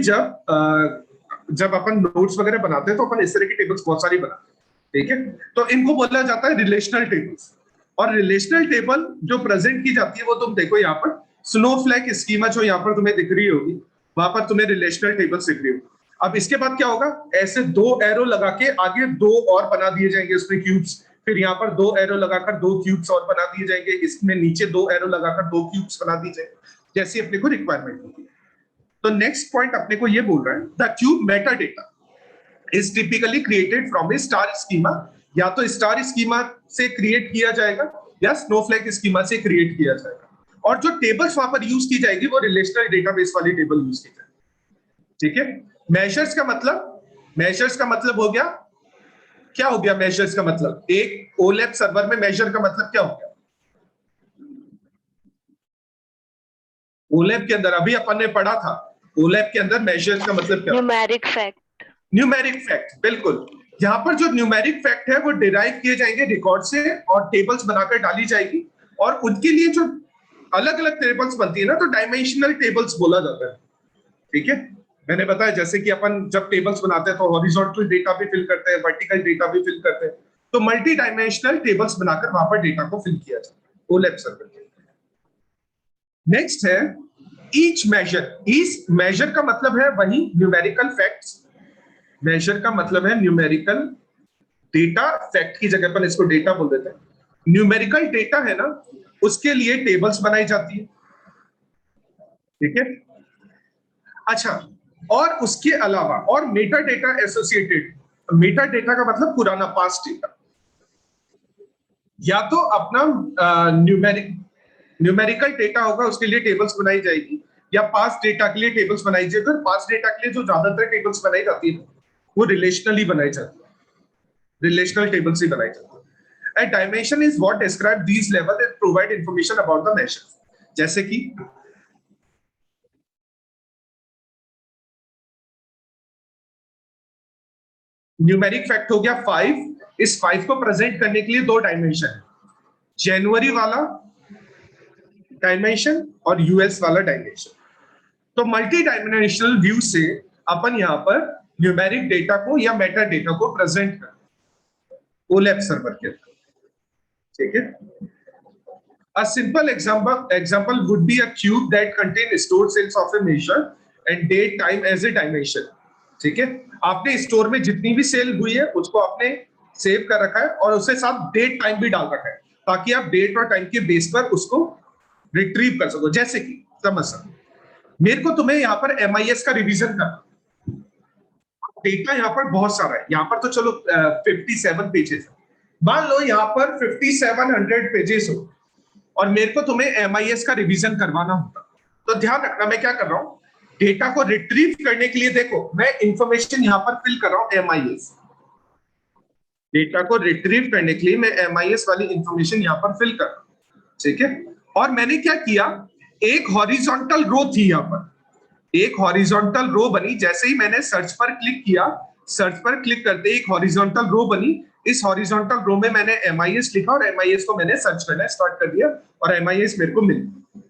जब अपन नोट्स वगैरह बनाते हैं तो अपन इस तरह की टेबल्स बहुत सारी बनाते हैं, ठीक है। तो इनको बोला जाता है रिलेशनल टेबल्स, और रिलेशनल टेबल जो प्रेजेंट की जाती है वो तुम देखो यहाँ पर स्नोफ्लेक स्कीमा जो यहाँ पर तुम्हें दिख रही होगी, वहां पर तुम्हें रिलेशनल टेबल्स दिख रही होगी। अब इसके बाद क्या होगा, ऐसे दो एरो लगा के आगे दो और बना दिए जाएंगे उसमें क्यूब्स, फिर यहाँ पर दो एरो लगाकर दो क्यूब्स और बना दिए जाएंगे, इसमें नीचे दो एरो लगाकर दो क्यूब्स बना दिए जाएंगे, जैसी अपने को रिक्वायरमेंट होती है। तो नेक्स्ट पॉइंट अपने को ये बोल रहा है, the cube Meta data is typically created from A star schema, या तो स्टार स्कीमा से क्रिएट किया जाएगा या स्नोफ्लेक स्कीमा से क्रिएट किया जाएगा, और जो टेबल्स वहां पर यूज की जाएगी वो रिलेशनल डेटाबेस वाली टेबल यूज की जाएगी, ठीक है। मेजर्स का मतलब हो गया, क्या हो गया मेजर्स का मतलब, एक ओलेप सर्वर में मेजर का मतलब क्या हो गया, ओलेप के अंदर अभी अपन ने पढ़ा था, ओलेप के अंदर मेजर्स का मतलब क्या,
न्यूमेरिक फैक्ट,
न्यूमेरिक फैक्ट, बिल्कुल। यहाँ पर जो न्यूमेरिक फैक्ट है वो डिराइव किए जाएंगे रिकॉर्ड से और टेबल्स बनाकर डाली जाएगी, और उनके लिए जो अलग अलग टेबल्स बनती है ना तो डायमेंशनल टेबल्स बोला जाता है, ठीक है। मैंने बताया जैसे कि अपन जब टेबल्स बनाते हैं तो हॉरिजॉन्टल डेटा भी फिल करते हैं, वर्टिकल डेटा भी फिल करते हैं, तो मल्टी डायमेंशनल टेबल्स बनाकर वहां पर डेटा को फिल किया जाता है ओलेप सर्वर के। नेक्स्ट है ईच मेजर का मतलब है वही न्यूमेरिकल फैक्ट्स, मेजर का मतलब है न्यूमेरिकल डेटा, फैक्ट की जगह पर इसको डेटा बोल देते हैं। न्यूमेरिकल डेटा है ना उसके लिए टेबल्स बनाई जाती है, ठीक है। अच्छा, और उसके अलावा और Meta data associated, Meta data का मतलब पुराना पास्ट डेटा, या तो अपना न्यूमेरिकल डेटा होगा उसके लिए टेबल्स बनाई जाएगी, या पास्ट डेटा के लिए टेबल्स बनाई जाएगी। पास्ट डेटा के लिए जो ज्यादातर टेबल्स बनाई जाती है वो रिलेशनली बनाई जाती है, रिलेशनल टेबल्स ही बनाई जाती है। A dimension is what describe these level and provide information about the measures, जैसे कि न्यूमेरिक फैक्ट हो गया 5, इस 5 को प्रेजेंट करने के लिए दो डायमेंशन है, जनवरी वाला डायमेंशन और यूएस वाला डायमेंशन। तो मल्टी डायमेंशनल व्यू से अपन यहां पर न्यूमेरिक डेटा को या मेटा डेटा को प्रेजेंट कर ओलेप सर्वर के अंदर, ठीक है। A simple example would be a cube that contains stored cells of a measure and date time as a dimension, ठीक है। आपने स्टोर में जितनी भी सेल हुई है उसको आपने सेव कर रखा है और उसके साथ डेट टाइम भी डाल रखा है, ताकि आप डेट और टाइम के बेस पर उसको रिट्रीव कर सको। जैसे कि समझ सकते, मेरे को तुम्हें यहाँ पर MIS का रिवीजन करना, डेटा यहाँ पर बहुत सारा है, यहाँ पर तो चलो 57 पेजेस है, मान लो यहाँ पर 5700 पेजेस हो और मेरे को तुम्हें MIS का रिवीजन करवाना होगा, तो ध्यान रखना मैं क्या कर रहा हूँ, डेटा को रिट्रीव करने के लिए देखो मैं इंफॉर्मेशन यहाँ पर फिल कर रहा हूँ MIS, डेटा को रिट्रीव करने के लिए मैं MIS वाली इंफॉर्मेशन यहाँ पर फिल कर रहा हूँ, ठीक है। और मैंने क्या किया, एक हॉरिजॉन्टल रो थी यहाँ पर, एक हॉरिजॉन्टल रो बनी, जैसे ही मैंने सर्च पर क्लिक किया, सर्च पर क्लिक करते एक हॉरिजॉन्टल रो बनी, इस हॉरिजॉन्टल रो में मैंने MIS लिखा और MIS को मैंने सर्च करना स्टार्ट कर दिया और MIS मेरे को मिल गया।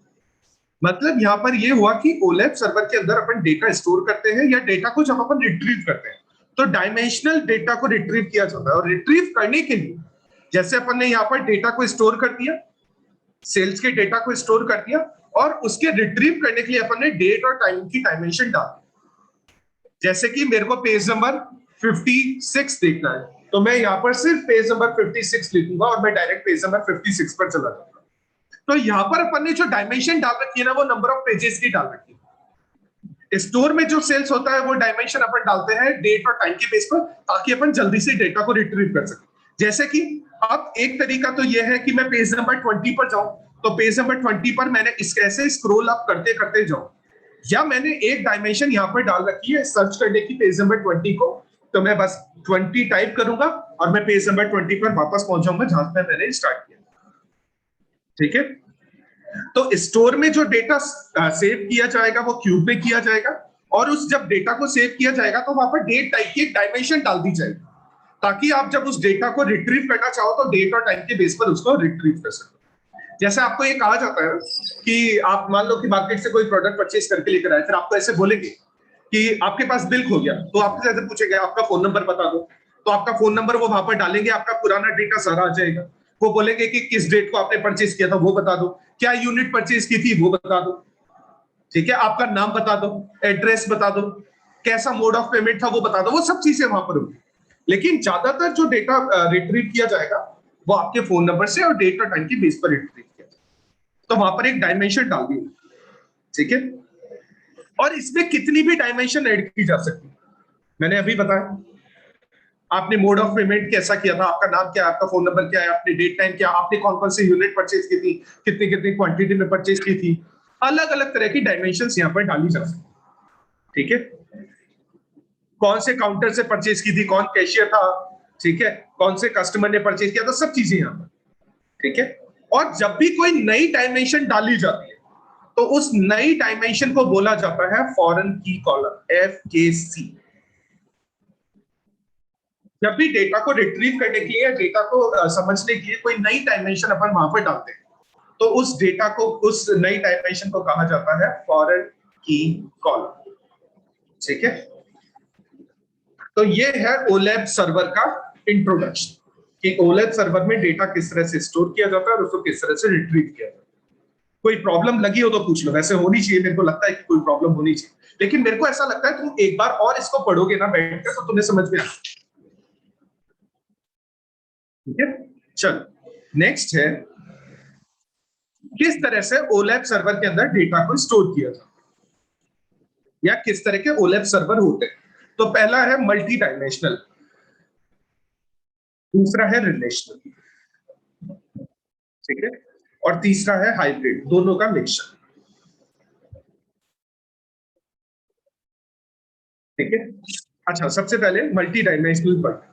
मतलब यहाँ पर ये हुआ कि OLAP सर्वर के अंदर अपन डेटा स्टोर करते हैं या डेटा को जब अपन रिट्रीव करते हैं तो डायमेंशनल डेटा को रिट्रीव किया जाता है, और रिट्रीव करने के लिए जैसे अपन ने यहाँ पर डेटा को स्टोर कर दिया, सेल्स के डेटा को स्टोर कर दिया, और उसके रिट्रीव करने के लिए अपन ने डेट और टाइम की डायमेंशन डाल दी। जैसे कि मेरे को पेज नंबर 56 देखना है तो मैं यहाँ पर सिर्फ पेज नंबर 56 लिखूंगा और मैं डायरेक्ट पेज नंबर 56 पर चला जाऊंगा। तो यहाँ पर अपन ने जो डायमेंशन डाल रखी है ना वो नंबर ऑफ पेजेस की डाल रखी है। स्टोर में जो सेल्स होता है वो डायमेंशन अपन डालते हैं डेट और टाइम के बेस पर, ताकि अपन जल्दी से डेटा को रिट्रीव कर सके। जैसे कि अब एक तरीका तो यह है कि मैं पेज नंबर 20 पर जाऊं, तो पेज नंबर 20 पर मैंने इस कैसे स्क्रॉल अप करते करते जाऊं, या मैंने एक डायमेंशन यहाँ पर डाल रखी है सर्च करने की पेज नंबर 20 को, तो मैं बस 20 टाइप करूंगा और मैं पेज नंबर 20 पर वापस पहुंच जाऊंगा जहां पे मैंने स्टार्ट किया, ठीक है। तो स्टोर में जो डेटा सेव किया जाएगा वो क्यूब में किया जाएगा, और उस जब डेटा को सेव किया जाएगा तो वहां पर डेट टाइप की एक डायमेंशन डाल दी जाएगी, ताकि आप जब उस डेटा को रिट्रीव करना चाहो तो डेट और टाइम के बेस पर उसको रिट्रीव कर सको। जैसे आपको ये कहा जाता है कि आप मान लो कि मार्केट से कोई प्रोडक्ट परचेज करके लेकर आए, फिर आपको ऐसे बोलेंगे कि आपके पास बिल खो गया, तो आपसे ऐसे पूछेंगे आपका फोन नंबर बता दो, तो आपका फोन नंबर वो वहां पर डालेंगे, आपका पुराना डेटा सारा आ जाएगा। वो बोलेंगे कि किस डेट को आपने परचेज किया था वो बता दो, क्या यूनिट परचेज की थी वो बता दो, ठीक है, आपका नाम बता दो, एड्रेस बता दो, कैसा मोड ऑफ पेमेंट था वो बता दो, वो सब चीजें वहां पर होंगी। लेकिन ज्यादातर जो डेटा रिट्रीव किया जाएगा वो आपके फोन नंबर से और डेट और टाइम के बेस पर रिट्रीव किया जाएगा, तो वहां पर एक डायमेंशन डाल दी, ठीक है। और इसमें कितनी भी डायमेंशन ऐड की जा सकती है, मैंने अभी बताया, आपने मोड ऑफ पेमेंट कैसा किया था, आपका नाम क्या है, आपका फोन नंबर क्या है, आपने डेट टाइम क्या, आपने कौन कौन सी यूनिट परचेज की थी, कितनी कितनी क्वांटिटी में परचेज की थी, अलग अलग तरह की डायमेंशंस यहाँ पर डाली जा सकती, ठीक है। कौन से काउंटर से परचेज की थी, कौन कैशियर था, ठीक है, कौन से कस्टमर ने परचेज किया था, सब चीजें यहाँ पर, ठीक है। और जब भी कोई नई डायमेंशन डाली जाती है तो उस नई डायमेंशन को बोला जाता है फॉरेन की कॉलम, FKC। जब भी डेटा को रिट्रीव करने के लिए या डेटा को समझने के लिए कोई नई डायमेंशन अपन वहां पर डालते हैं तो उस डेटा को, उस नई डायमेंशन को कहा जाता है फॉरेन की कॉलम, ठीक है। तो ये है OLAP सर्वर का इंट्रोडक्शन, कि OLAP सर्वर में डेटा किस तरह से स्टोर किया जाता है और उसको किस तरह से रिट्रीव किया जाता है। कोई प्रॉब्लम लगी हो तो पूछ लो, वैसे होनी चाहिए, मेरे को लगता है कि कोई प्रॉब्लम होनी चाहिए, लेकिन मेरे को ऐसा लगता है तुम एक बार और इसको पढ़ोगे ना बैठकर तो तुम्हें समझ में आएगा, ठीक है। चलो नेक्स्ट है किस तरह से OLAP सर्वर के अंदर डेटा को स्टोर किया जाता है या किस तरह के OLAP सर्वर होते हैं। तो पहला है मल्टी डायमेंशनल, दूसरा है रिलेशनल, ठीक है, और तीसरा है हाइब्रिड, दोनों का मिक्सचर, ठीक है। अच्छा, सबसे पहले मल्टी डायमेंशनल पर,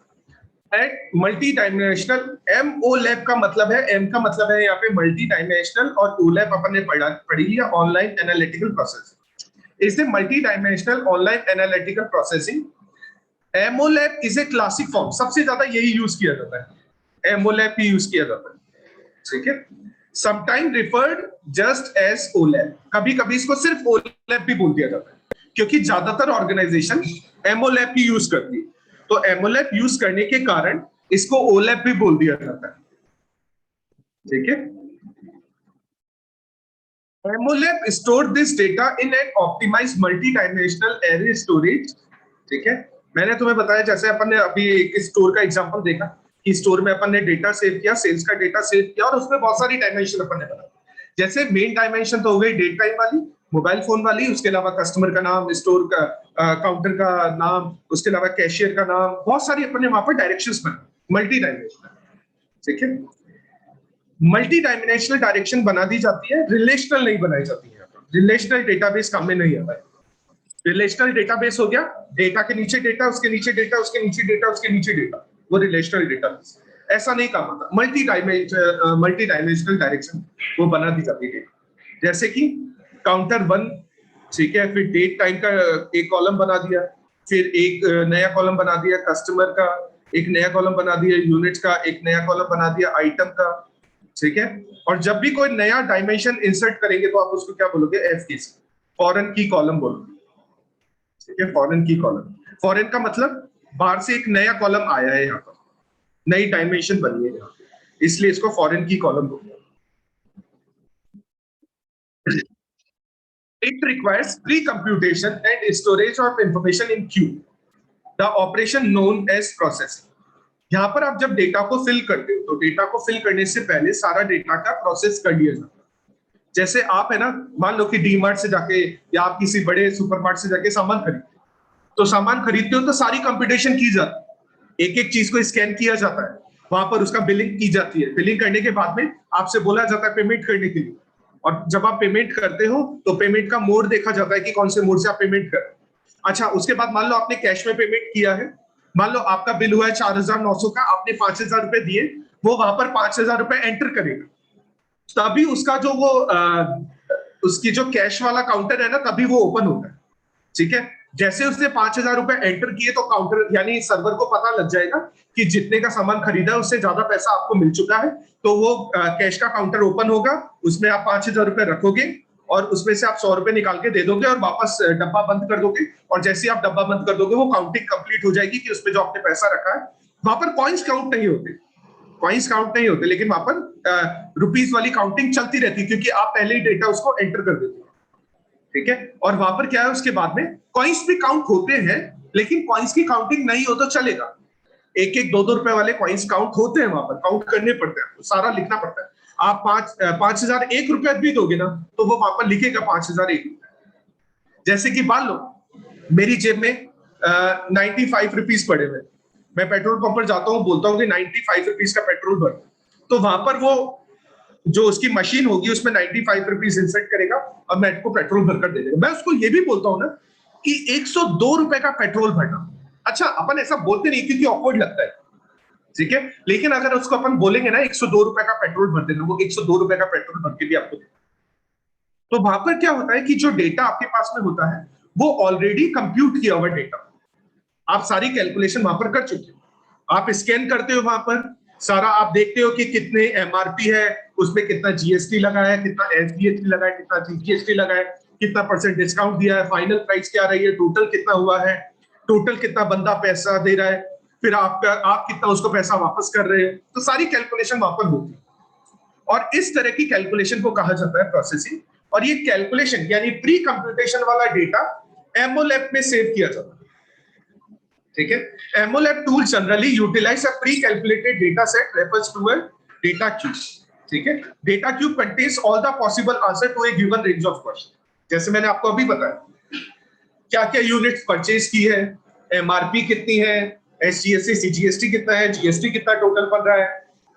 मल्टी डायमेंशनल MOLAP का मतलब है, M का मतलब है यहाँ पे मल्टी डायमेंशनल, और OLAP अपन ने पढ़ी लिया ऑनलाइन एनालिटिकल प्रोसेसिंग। इसे multi dimensional online analytical processing, MOLAP is a classic form, सबसे ज्यादा यही यूज किया जाता है, MOLAP ही यूज किया जाता है, ठीक है। Sometime referred just as OLAP, कभी कभी इसको सिर्फ OLAP भी बोल दिया जाता है, क्योंकि ज्यादातर ऑर्गेनाइजेशन MOLAP ही यूज करती है, तो MOLAP यूज करने के कारण इसको OLAP भी बोल दिया जाता है, ठीक है। MOLAP store this data in an optimise multi dimensional array storage, ठीक है। मैंने तुम्हें बताया, जैसे अपन ने अभी एक स्टोर का एग्जांपल देखा कि स्टोर में अपन ने डेटा सेव किया, सेल्स का डेटा सेव किया और उसमें बहुत सारी डायमेंशन अपन ने बनाई, जैसे मेन डायमेंशन तो हो गई डेट टाइम वाली, मोबाइल फोन वाली, उसके अलावा कस्टमर का नाम, स्टोर का काउंटर का नाम, उसके अलावा कैशियर का नाम, बहुत सारी अपने वहां पर डायरेक्शंस बने, मल्टी डायमेंशनल। ठीक है, मल्टी डायमेंशनल डायरेक्शन बना दी जाती है, रिलेशनल नहीं बनाई जाती है। रिलेशनल डेटाबेस काम में नहीं आता है। रिलेशनल डेटाबेस हो गया, डेटा के नीचे डेटा, उसके नीचे डेटा, उसके नीचे डेटा, उसके नीचे डेटा, वो रिलेशनल डेटाबेस। ऐसा नहीं काम आता। मल्टी डायमेंशनल डायरेक्शन वो बना दी जाती है। जैसे कि काउंटर 1, ठीक है, फिर डेट टाइम का एक कॉलम बना दिया, फिर एक नया कॉलम बना दिया कस्टमर का, एक नया कॉलम बना दिया यूनिट का, एक नया कॉलम बना दिया आइटम का। ठीक है, और जब भी कोई नया डायमेंशन इंसर्ट करेंगे तो आप उसको क्या बोलोगे? एफ की, फॉरेन की कॉलम बोलोगे। ठीक है, फॉरेन की कॉलम, फॉरेन का मतलब बाहर से एक नया कॉलम आया है, यहाँ पर नई डायमेंशन बनी है यहाँ पे, इसलिए इसको फॉरेन की कॉलम बोलते हैं। It requires pre-computation and storage of information in queue, the operation known as processing. यहाँ पर आप जब डेटा को फिल करते हो तो डेटा को फिल करने से पहले सारा डेटा का प्रोसेस कर लिया जाता है। जैसे आप है ना, मान लो कि डी मार्ट से जाके या आप किसी बड़े सुपरमार्केट से जाके सामान खरीदते हो, तो सामान खरीदते हो तो सारी कंप्यूटेशन की जाती है, एक एक चीज को स्कैन किया जाता है, वहां पर उसका बिलिंग की जाती है। बिलिंग करने के बाद में आपसे बोला जाता है पेमेंट करने के लिए, और जब आप पेमेंट करते हो तो पेमेंट का मोड देखा जाता है कि कौन से मोड से आप पेमेंट कर। अच्छा, उसके बाद मान लो आपने कैश में पेमेंट किया है, मान लो आपका बिल हुआ है 4,900 का, आपने 5,000 रुपए दिए, वो वहां पर 5,000 रुपए एंटर करेगा, तभी उसका जो वो उसकी जो कैश वाला काउंटर है ना, तभी वो ओपन होगा। ठीक है, जैसे उसने 5,000 रुपए एंटर किए तो काउंटर यानी सर्वर को पता लग जाएगा कि जितने का सामान खरीदा है उससे ज्यादा पैसा आपको मिल चुका है, तो वो कैश का काउंटर ओपन होगा, उसमें आप 5,000 रुपए रखोगे और उसमें से आप 100 रुपए निकाल के दे दोगे और वापस डब्बा बंद कर दोगे, और जैसे आप डब्बा बंद कर दोगे वो काउंटिंग कंप्लीट हो जाएगी कि उसमें जो आपने पैसा रखा है, वहां पर कॉइन्स काउंट नहीं होते, कॉइन्स काउंट नहीं होते, लेकिन वहां पर रुपीस वाली काउंटिंग चलती रहती है क्योंकि आप पहले ही डेटा उसको एंटर कर देते हो। ठीक है, और वहां पर क्या है, उसके बाद में कॉइन्स भी काउंट होते हैं, लेकिन कॉइन्स की काउंटिंग नहीं हो तो चलेगा। एक एक 2-2 रुपए वाले कॉइन्स काउंट होते हैं, वहां पर काउंट करने पड़ते हैं, सारा लिखना पड़ता है। आप 5,001 रुपए भी दोगे ना तो वो वहां पर लिखेगा 5,001 रुपए। जैसे कि मान लो मेरी जेब में 95 रुपीज पड़े हुए, मैं पेट्रोल पंप पर जाता हूँ, बोलता हूँ कि 95 रुपीज का पेट्रोल भर, तो वहां पर वो जो उसकी मशीन होगी उसमें 95 रुपीज इंसर्ट करेगा और मेरे को पेट्रोल भरकर दे देगा। मैं उसको ये भी बोलता हूँ ना कि 102 रुपए का पेट्रोल भरना। अच्छा, अपन ऐसा बोलते नहीं क्योंकि ऑकवर्ड लगता है, ठीक है, लेकिन अगर उसको अपन बोलेंगे ना 102 रुपए का पेट्रोल भर देना, वो 102 रुपए का पेट्रोल भर के भी आपको, तो वहां पर क्या होता है कि जो डेटा आपके पास में होता है वो ऑलरेडी कंप्यूट किया हुआ डेटा, आप सारी कैलकुलेशन वहां पर कर चुके हो, आप स्कैन करते हो वहां पर सारा, आप देखते हो कि कितने एमआरपी है, उसमें कितना जीएसटी लगा है, कितना एसजीएसटी लगा है, कितना जीएसटी लगा है, कितना परसेंट डिस्काउंट दिया है, फाइनल प्राइस क्या रही है, टोटल कितना हुआ है, टोटल कितना बंदा पैसा दे रहा है, फिर आप कितना उसको पैसा वापस कर रहे हो, तो सारी कैलकुलेशन वहां पर होती है। और इस तरह की कैलकुलेशन को कहा जाता है प्रोसेसिंग, और ये कैलकुलेशन यानी प्री कंप्यूटेशन वाला डेटा एमओलैप में सेव किया जाता है। ठीक है, MOLAP tool generally utilize a pre calculated data set refers to a data cube. ठीक है, data cube contains all the possible answer to a given range of question. जैसे मैंने आपको अभी बताया क्या क्या यूनिट्स परचेज की है, एमआरपी कितनी है, एसजीएसटी सीजीएसटी कितना है, जीएसटी कितना टोटल बन रहा है,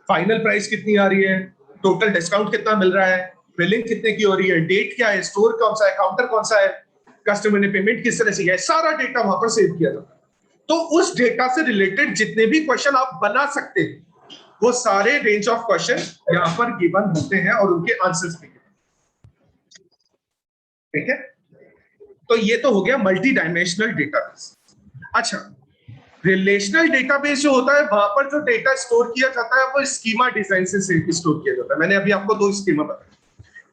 फाइनल प्राइस कितनी आ रही है, टोटल डिस्काउंट कितना मिल रहा है, बिलिंग कितने की हो रही है, डेट क्या है, स्टोर कौन सा है, काउंटर कौन सा है, कस्टमर ने पेमेंट किस तरह से किया है, सारा डेटा वहां पर सेव किया जाता है। तो उस डेटा से रिलेटेड जितने भी क्वेश्चन आप बना सकते हैं वो सारे रेंज ऑफ क्वेश्चन यहां पर गिवन होते हैं और उनके आंसर्स भी। ठीक है, तो ये तो हो गया मल्टी डायमेंशनल डेटाबेस। अच्छा, रिलेशनल डेटाबेस जो होता है वहां पर जो डेटा स्टोर किया जाता है वो स्कीमा डिजाइन से स्टोर किया जाता है। मैंने अभी आपको 2 स्कीमा बताया,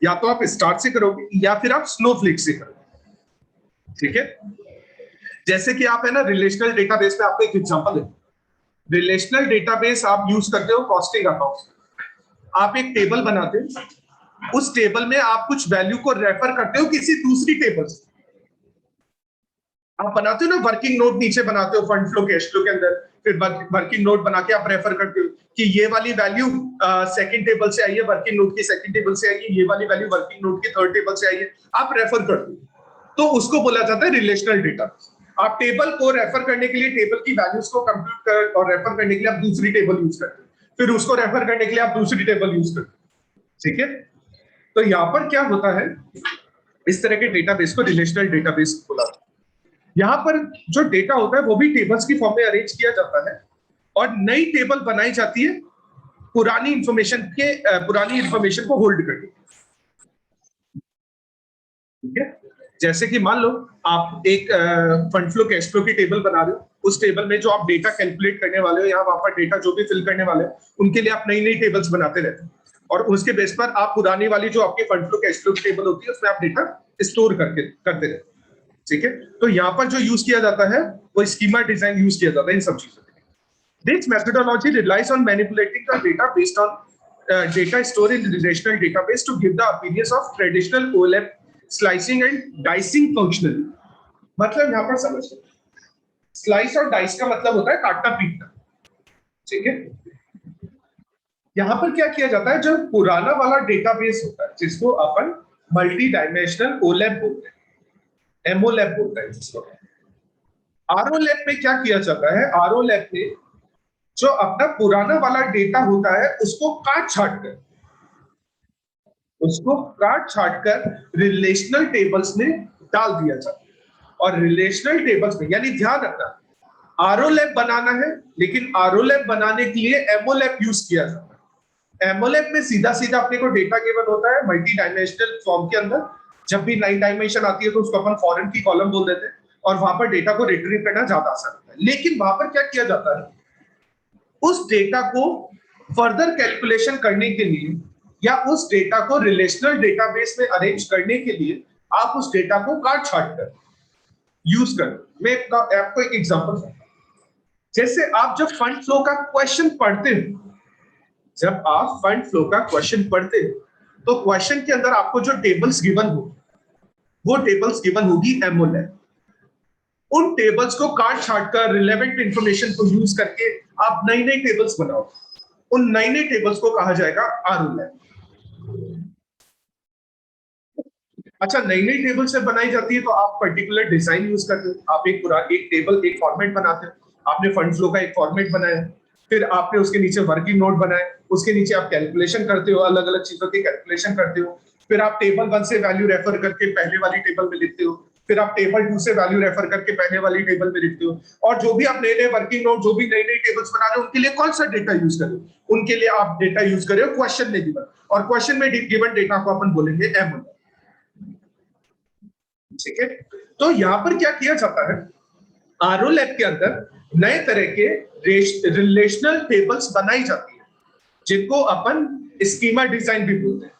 या तो आप स्टार से करोगे या फिर आप स्नोफ्लेक से करोगे। ठीक है, जैसे कि आप है ना रिलेशनल डेटाबेस में आपको एक एग्जांपल है, रिलेशनल डेटाबेस आप यूज करते हो कॉस्टिंग अकाउंट, आप एक टेबल बनाते हो, उस टेबल में आप कुछ वैल्यू को रेफर करते हो किसी दूसरी टेबल से, आप बनाते हो ना वर्किंग नोट नीचे बनाते हो फंड फ्लो कैश फ्लो के अंदर, फिर वर्किंग नोट बना के आप रेफर करते हो कि ये वाली वैल्यू सेकंड टेबल से आई है, वर्किंग नोट की सेकंड टेबल से आई है, ये वाली वैल्यू वर्किंग नोट की थर्ड टेबल से आई है, आप रेफर कर दो, तो उसको बोला जाता है रिलेशनल डेटा। आप टेबल को रेफर करने के लिए टेबल की वैल्यूज को कंप्यूट कर और रेफर करने के लिए आप दूसरी टेबल यूज करते हैं, फिर उसको रेफर करने के लिए आप दूसरी टेबल यूज करते हैं, ठीक है। तो यहां पर क्या होता है, इस तरह के डेटाबेस को रिलेशनल डेटाबेस बोला जाता है। यहां पर जो डेटा होता है वो भी टेबल्स की फॉर्म में अरेंज किया जाता है और नई टेबल बनाई जाती है पुरानी इंफॉर्मेशन को होल्ड करके, ठीक है। जैसे कि मान लो आप एक फंड फ्लो कैश फ्लो की टेबल बना रहे हो, उस टेबल में जो आप डेटा कैलकुलेट करने वाले हो या वहां पर डेटा जो भी फिल करने वाले हो, उनके लिए आप नई नई टेबल्स बनाते रहते हो और उसके बेस पर आप पुरानी वाली जो आपकी फंड फ्लो कैश फ्लो की टेबल होती है उसमें आप डेटा स्टोर करते रहते हो, ठीक है। तो यहाँ पर जो यूज किया जाता है वो स्कीमा डिजाइन यूज किया जाता है इन सब चीजों में। This methodology relies on manipulating the data based on data stored in relational database to give the appearance of traditional OLAP slicing and dicing functional। मतलब यहां पर समझो, स्लाइस और डाइस का मतलब होता है काटना पीटना, ठीक है। यहां पर क्या किया जाता है, जो पुराना वाला डेटाबेस होता है जिसको अपन मल्टी डायमेंशनल ओलैप बोलते हैं, एमओलैप बोलते हैं जिसको, आरओलैप में क्या किया जाता है, आरओलैप में जो अपना पुराना वाला डेटा होता है उसको काट छाट कर रिलेशनल टेबल्स में डाल दिया जाता है। और रिलेशनल टेबल्स में, यानी ध्यान रखना, आरओलैप बनाना है लेकिन आरओलैप बनाने के लिए एमओलैप यूज किया जाता है। एमओलैप में सीधा सीधा अपने को डेटा गिवन होता है मल्टी डायमेंशनल फॉर्म के अंदर, जब भी नई डायमेंशन आती है तो उसको अपन फॉरेन की कॉलम बोल देते हैं और वहां पर डेटा को रिट्रीव करना ज्यादा आसान होता है। लेकिन वहां पर क्या किया जाता है, उस डेटा को फर्दर कैलकुलेशन करने के लिए या उस डेटा को रिलेशनल डेटाबेस में अरेंज करने के लिए आप उस डेटा को काट छाट कर यूज कर। मैं आपको एक एग्जांपल दूंगा, जैसे आप जब फंड फ्लो का क्वेश्चन पढ़ते हो, जब आप फंड फ्लो का क्वेश्चन पढ़ते हो तो क्वेश्चन के अंदर आपको जो टेबल्स गिवन हो वो टेबल्स गिवन होगी एमओलैप। उन टेबल्स को काट छाट कर रिलेवेंट इंफॉर्मेशन को यूज करके आप नई नई टेबल्स बनाओ, उन नई नई टेबल्स को कहा जाएगा आरओलैप। अच्छा, नई नई टेबल से बनाई जाती है तो आप पर्टिकुलर डिजाइन यूज करते हो, आप एक टेबल एक फॉर्मेट बनाते हो। आपने फंड फ्लो का एक फॉर्मेट बनाया, फिर आपने उसके नीचे वर्किंग नोट बनाए, उसके नीचे आप कैलकुलेशन करते हो, अलग अलग चीजों की कैलकुलेशन करते हो, फिर आप टेबल 1 से वैल्यू रेफर करके पहले वाली टेबल में लिखते हो, फिर आप टेबल 2 से वैल्यू रेफर करके पहले वाली टेबल में लिखते हो। और जो भी आप नए नए वर्किंग नोट, जो भी नई नई टेबल्स बना रहे हो, उनके लिए कौन सा डेटा यूज करो, उनके लिए आप डेटा यूज करो क्वेश्चन में गिवन, और क्वेश्चन में गिवन डेटा को अपन बोलेंगे एमओलैप, ठीक है। तो यहां पर क्या किया जाता है, आरओलैप के अंदर नए तरह के रिलेशनल टेबल्स बनाई जाती है जिनको अपन स्कीमा डिजाइन भी बोलते हैं।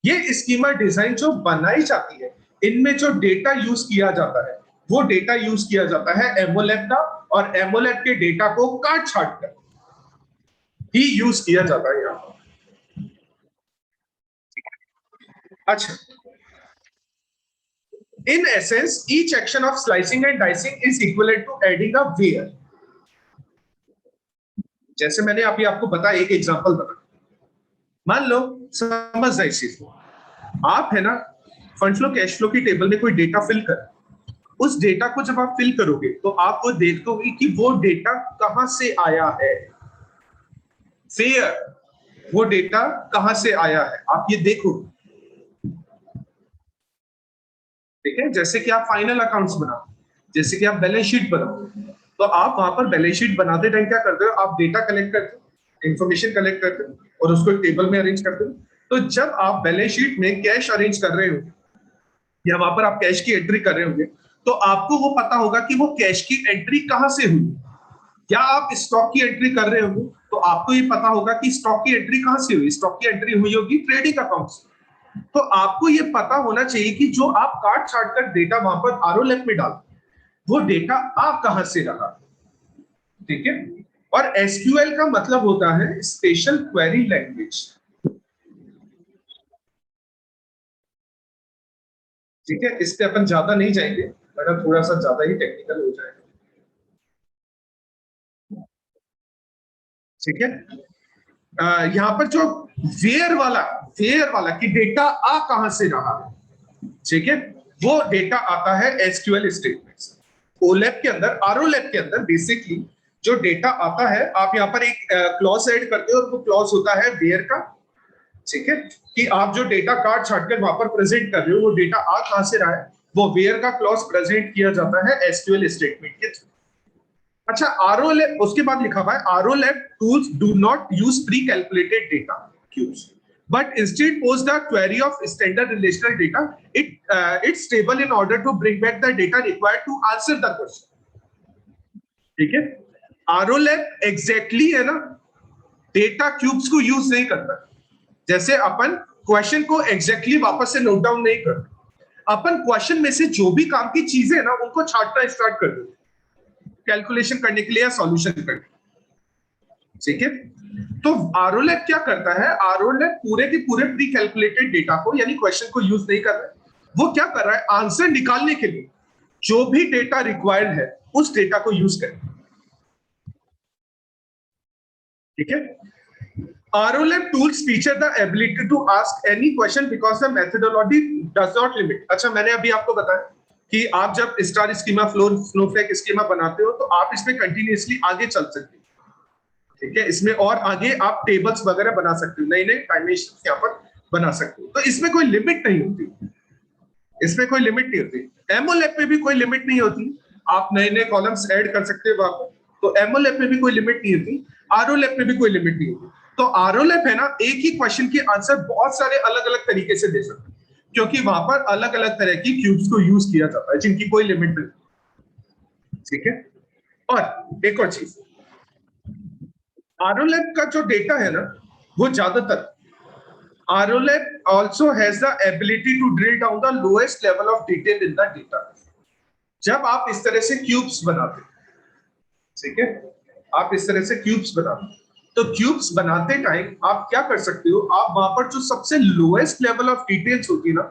ये स्कीमा डिजाइन जो बनाई जाती है, इनमें जो डेटा यूज किया जाता है वो डेटा यूज किया जाता है एमओलैप का, और एमओलैप के डेटा को काट छाट कर ही यूज किया जाता है यहां पर। अच्छा, in essence each action of slicing and dicing is equivalent to adding a where। जैसे मैंने अभी आपको बताया, एक एग्जांपल बता, मान लो, समझ जाए इस चीज को, आप है ना फंड फ्लो कैश फ्लो की टेबल में कोई डेटा फिल कर, उस डेटा को जब आप फिल करोगे तो आप वो देखोगे कि वो डेटा कहां से आया है, फेयर, वो डेटा कहां से आया है आप ये देखो, ठीक है। जैसे कि आप फाइनल अकाउंट्स बनाओ, जैसे कि आप बैलेंस शीट बनाओ, तो आप वहां पर बैलेंस शीट बनाते टाइम क्या करते हो, आप डेटा कलेक्ट करते हो, इंफॉर्मेशन कलेक्ट करते हो और उसको एक टेबल में अरेंज करते हो। तो जब आप बैलेंस शीट में कैश अरेंज कर रहे हो या वहां पर आप कैश की एंट्री कर रहे होंगे, तो आपको वो पता होगा कि वो कैश की एंट्री कहां से हुई। या आप स्टॉक की एंट्री कर रहे होंगे तो आपको ये पता होगा कि स्टॉक की एंट्री कहां से हुई, स्टॉक की एंट्री हुई होगी ट्रेडिंग अकाउंट से। तो आपको ये पता होना चाहिए कि जो आप काट छाट कर डेटा वहां पर आरओलैप में डाल, वो डेटा आप कहां से रहा, ठीक है। और एसक्यूएल का मतलब होता है स्पेशल क्वेरी लैंग्वेज, ठीक है। इस पे अपन ज्यादा नहीं जाएंगे वरना थोड़ा सा ज्यादा ही टेक्निकल हो जाएगा, ठीक है। यहाँ पर जो वेयर वाला कि डेटा आ कहां से रहा है, ठीक है, वो डेटा आता है एसक्यूएल स्टेटमेंट से। ओलैप के अंदर, आरओलैप के अंदर बेसिकली जो डेटा आता है, आप यहाँ पर एक क्लॉज ऐड करते हो और वो क्लॉज होता है वेयर का, ठीक है, कि आप जो डेटा काट छाट कर वहां पर प्रेजेंट कर रहे हो, वो डेटा आ कहां से रहा है, वो वेयर का क्लॉज प्रेजेंट किया जाता है एसक्यूएल स्टेटमेंट के थ्रू। अच्छा, आरओलैप उसके बाद लिखा हुआ है, ROLAP tools do not use pre calculated data cubes but instead pose the query of standard relational data. It's stable in order to bring back the data required to answer the question. ठीक है, आरओलैप exactly है ना, data cubes को use नहीं करता। जैसे अपन question को exactly वापस से नोट डाउन नहीं करते, अपन क्वेश्चन में से जो भी काम की चीजें है ना उनको छांटना स्टार्ट कर देते कैलकुलेशन करने के लिए या सॉल्यूशन करने, ठीक है। तो आरओलैप क्या करता है, आरओलैप पूरे के पूरे प्री कैलकुलेटेड डेटा को यानी क्वेश्चन को यूज नहीं कर रहा है, वो क्या कर रहा है, आंसर निकालने के लिए जो भी डेटा रिक्वायर्ड है उस डेटा को यूज करें, ठीक है। ROLAP tools feature the ability to ask any question because the methodology does not limit. अच्छा, मैंने अभी आपको बताया कि आप जब स्टार स्कीमा, स्नोफ्लेक स्कीमा बनाते हो तो आप इसमें कंटिन्यूअसली आगे चल सकते हो, ठीक है। इसमें और आगे आप टेबल्स वगैरह बना सकते हो, नई नई डायमेंशंस यहाँ पर बना सकते हो, तो इसमें कोई लिमिट नहीं होती, इसमें कोई लिमिट नहीं होती। एमओलैप में भी कोई लिमिट नहीं होती, आप नए नए कॉलम्स ऐड कर सकते हो वहां पर, तो एमओलैप में भी कोई लिमिट नहीं होती, आरओलैप में भी कोई लिमिट नहीं होती। तो आरओलैप है ना, एक ही क्वेश्चन के आंसर बहुत सारे अलग अलग तरीके से दे सकते हैं, क्योंकि वहां पर अलग अलग तरह की क्यूब्स को यूज किया जाता है जिनकी कोई लिमिट नहीं, ठीक है। और एक और चीज, ROLAP का जो डेटा है ना, वो ज्यादातर ROLAP also has the ability to drill down the lowest level of detail in the data. जब आप इस तरह से क्यूब्स बनाते, ठीक है, आप इस तरह से क्यूब्स बनाते, तो क्यूब्स बनाते टाइम आप क्या कर सकते हो, आप वहां पर जो सबसे लोएस्ट लेवल ऑफ डिटेल्स होती है ना,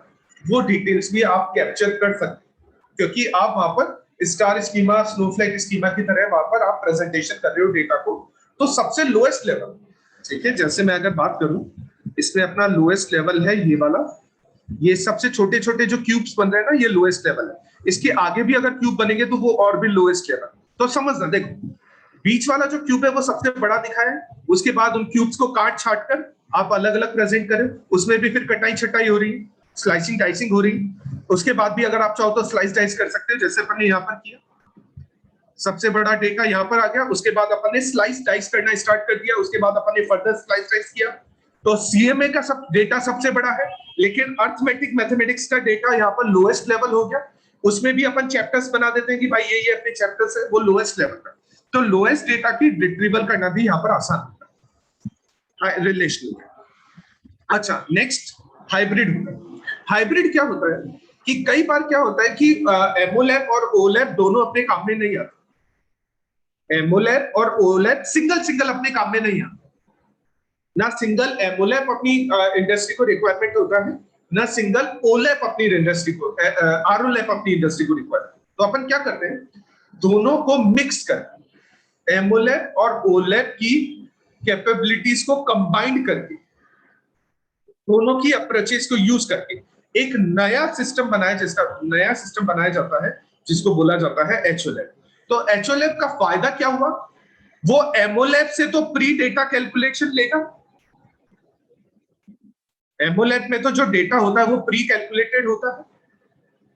वो डिटेल्स भी आप कैप्चर कर सकते हो, क्योंकि आप वहां पर स्टार स्कीमा, स्नोफ्लेक स्कीमा की तरह वहां पर आप प्रेजेंटेशन कर रहे हो डेटा को, तो सबसे लोएस्ट लेवल, ठीक है। जैसे मैं अगर बात करूं, इसमें अपना लोएस्ट लेवल है ये वाला, ये सबसे छोटे छोटे जो क्यूब्स बन रहे हैं ना, ये लोएस्ट लेवल है। इसके आगे भी अगर क्यूब बनेंगे तो वो और भी लोएस्ट लेवल। तो समझना, देखो बीच वाला जो क्यूब है वो सबसे बड़ा दिखा है, उसके बाद उन क्यूब्स को काट छाट कर आप अलग अलग प्रेजेंट करें, उसमें भी फिर कटाई छटाई हो रही, स्लाइसिंग डाइसिंग हो रही, उसके बाद भी अगर आप चाहो तो स्लाइस डाइस कर सकते हो, जैसे अपन ने यहाँ पर किया, सबसे बड़ा डेटा यहाँ पर आ गया, उसके बाद अपन ने स्लाइस डाइस करना स्टार्ट कर दिया, उसके बाद अपन ने फर्दर स्लाइस डाइस किया। तो सीएमए का सब डेटा सबसे बड़ा है, लेकिन अर्थमेटिक मैथमेटिक्स का डेटा यहाँ पर लोएस्ट लेवल हो गया, उसमें भी अपन चैप्टर्स बना देते हैं कि भाई ये अपने चैप्टर्स है, वो लोएस्ट लेवल का। तो लोएस्ट डेटा की रिट्रीवल करना भी यहाँ पर आसान होता है रिलेशनल। अच्छा, नेक्स्ट हाइब्रिड होता है। हाइब्रिड क्या होता है कि कई बार क्या होता है कि एमओलैप और ओलैप दोनों अपने काम में नहीं आते, एमओलैप और ओलैप सिंगल अपने काम में नहीं आते, ना सिंगल एमओलैप अपनी इंडस्ट्री को रिक्वायरमेंट होता है, ना सिंगल ओलैप अपनी इंडस्ट्री को, आरओलैप अपनी इंडस्ट्री को रिक्वायरमेंट। तो अपन क्या करते हैं, दोनों को मिक्स कर, एमओलैप और ओलैप की कैपेबिलिटीज को कंबाइंड करके, दोनों की अप्रोचेस को यूज करके एक नया सिस्टम बनाया, जिसका नया सिस्टम बनाया जाता है जिसको बोला जाता है एचओलैप। तो एचओलैप का फायदा क्या हुआ, वो एमओलैप से तो प्री डेटा कैलकुलेशन लेगा, एमओलैप में तो जो डेटा होता है वो प्री कैलकुलेटेड होता है,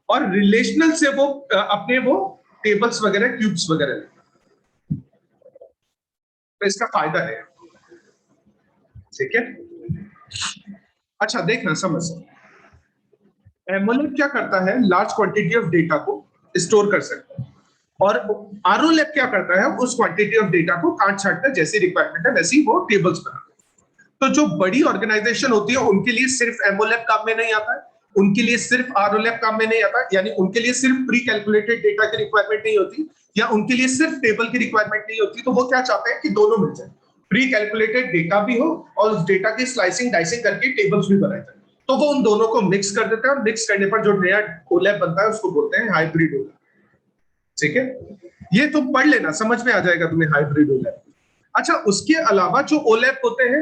और रिलेशनल से वो अपने वो टेबल्स वगैरह, क्यूब्स वगैरह लेगा। तो इसका फायदा है, ठीक है। अच्छा देखना, समझ, एमओलैप क्या करता है, लार्ज क्वांटिटी ऑफ डेटा को स्टोर कर सकता है, और आरओलैप क्या करता है, उस क्वांटिटी ऑफ डेटा को काट छाटकर जैसी रिक्वायरमेंट है वैसी वो टेबल्स बनाता है। तो जो बड़ी ऑर्गेनाइजेशन होती है उनके लिए सिर्फ एमओलैप काम में नहीं आता है, उनके लिए सिर्फ आरओलैप काम में नहीं आता, यानी उनके लिए सिर्फ प्री कैलकुलेटेड डेटा की रिक्वायरमेंट नहीं होती, या उनके लिए सिर्फ टेबल की रिक्वायरमेंट नहीं होती। तो वो क्या चाहते हैं कि दोनों मिल जाए, प्री कैलकुलेटेड डेटा भी हो और उस डेटा की स्लाइसिंग डाइसिंग करके टेबल्स भी बनाए जाए। तो वो उन दोनों को मिक्स कर देते हैं, और मिक्स करने पर जो नया ओलैप बनता है उसको बोलते हैं हाइब्रिड ओलैप, ठीक है। ये तुम पढ़ लेना, समझ में आ जाएगा तुम्हें हाइब्रिड ओलैप। अच्छा, उसके अलावा जो ओलैप होते हैं,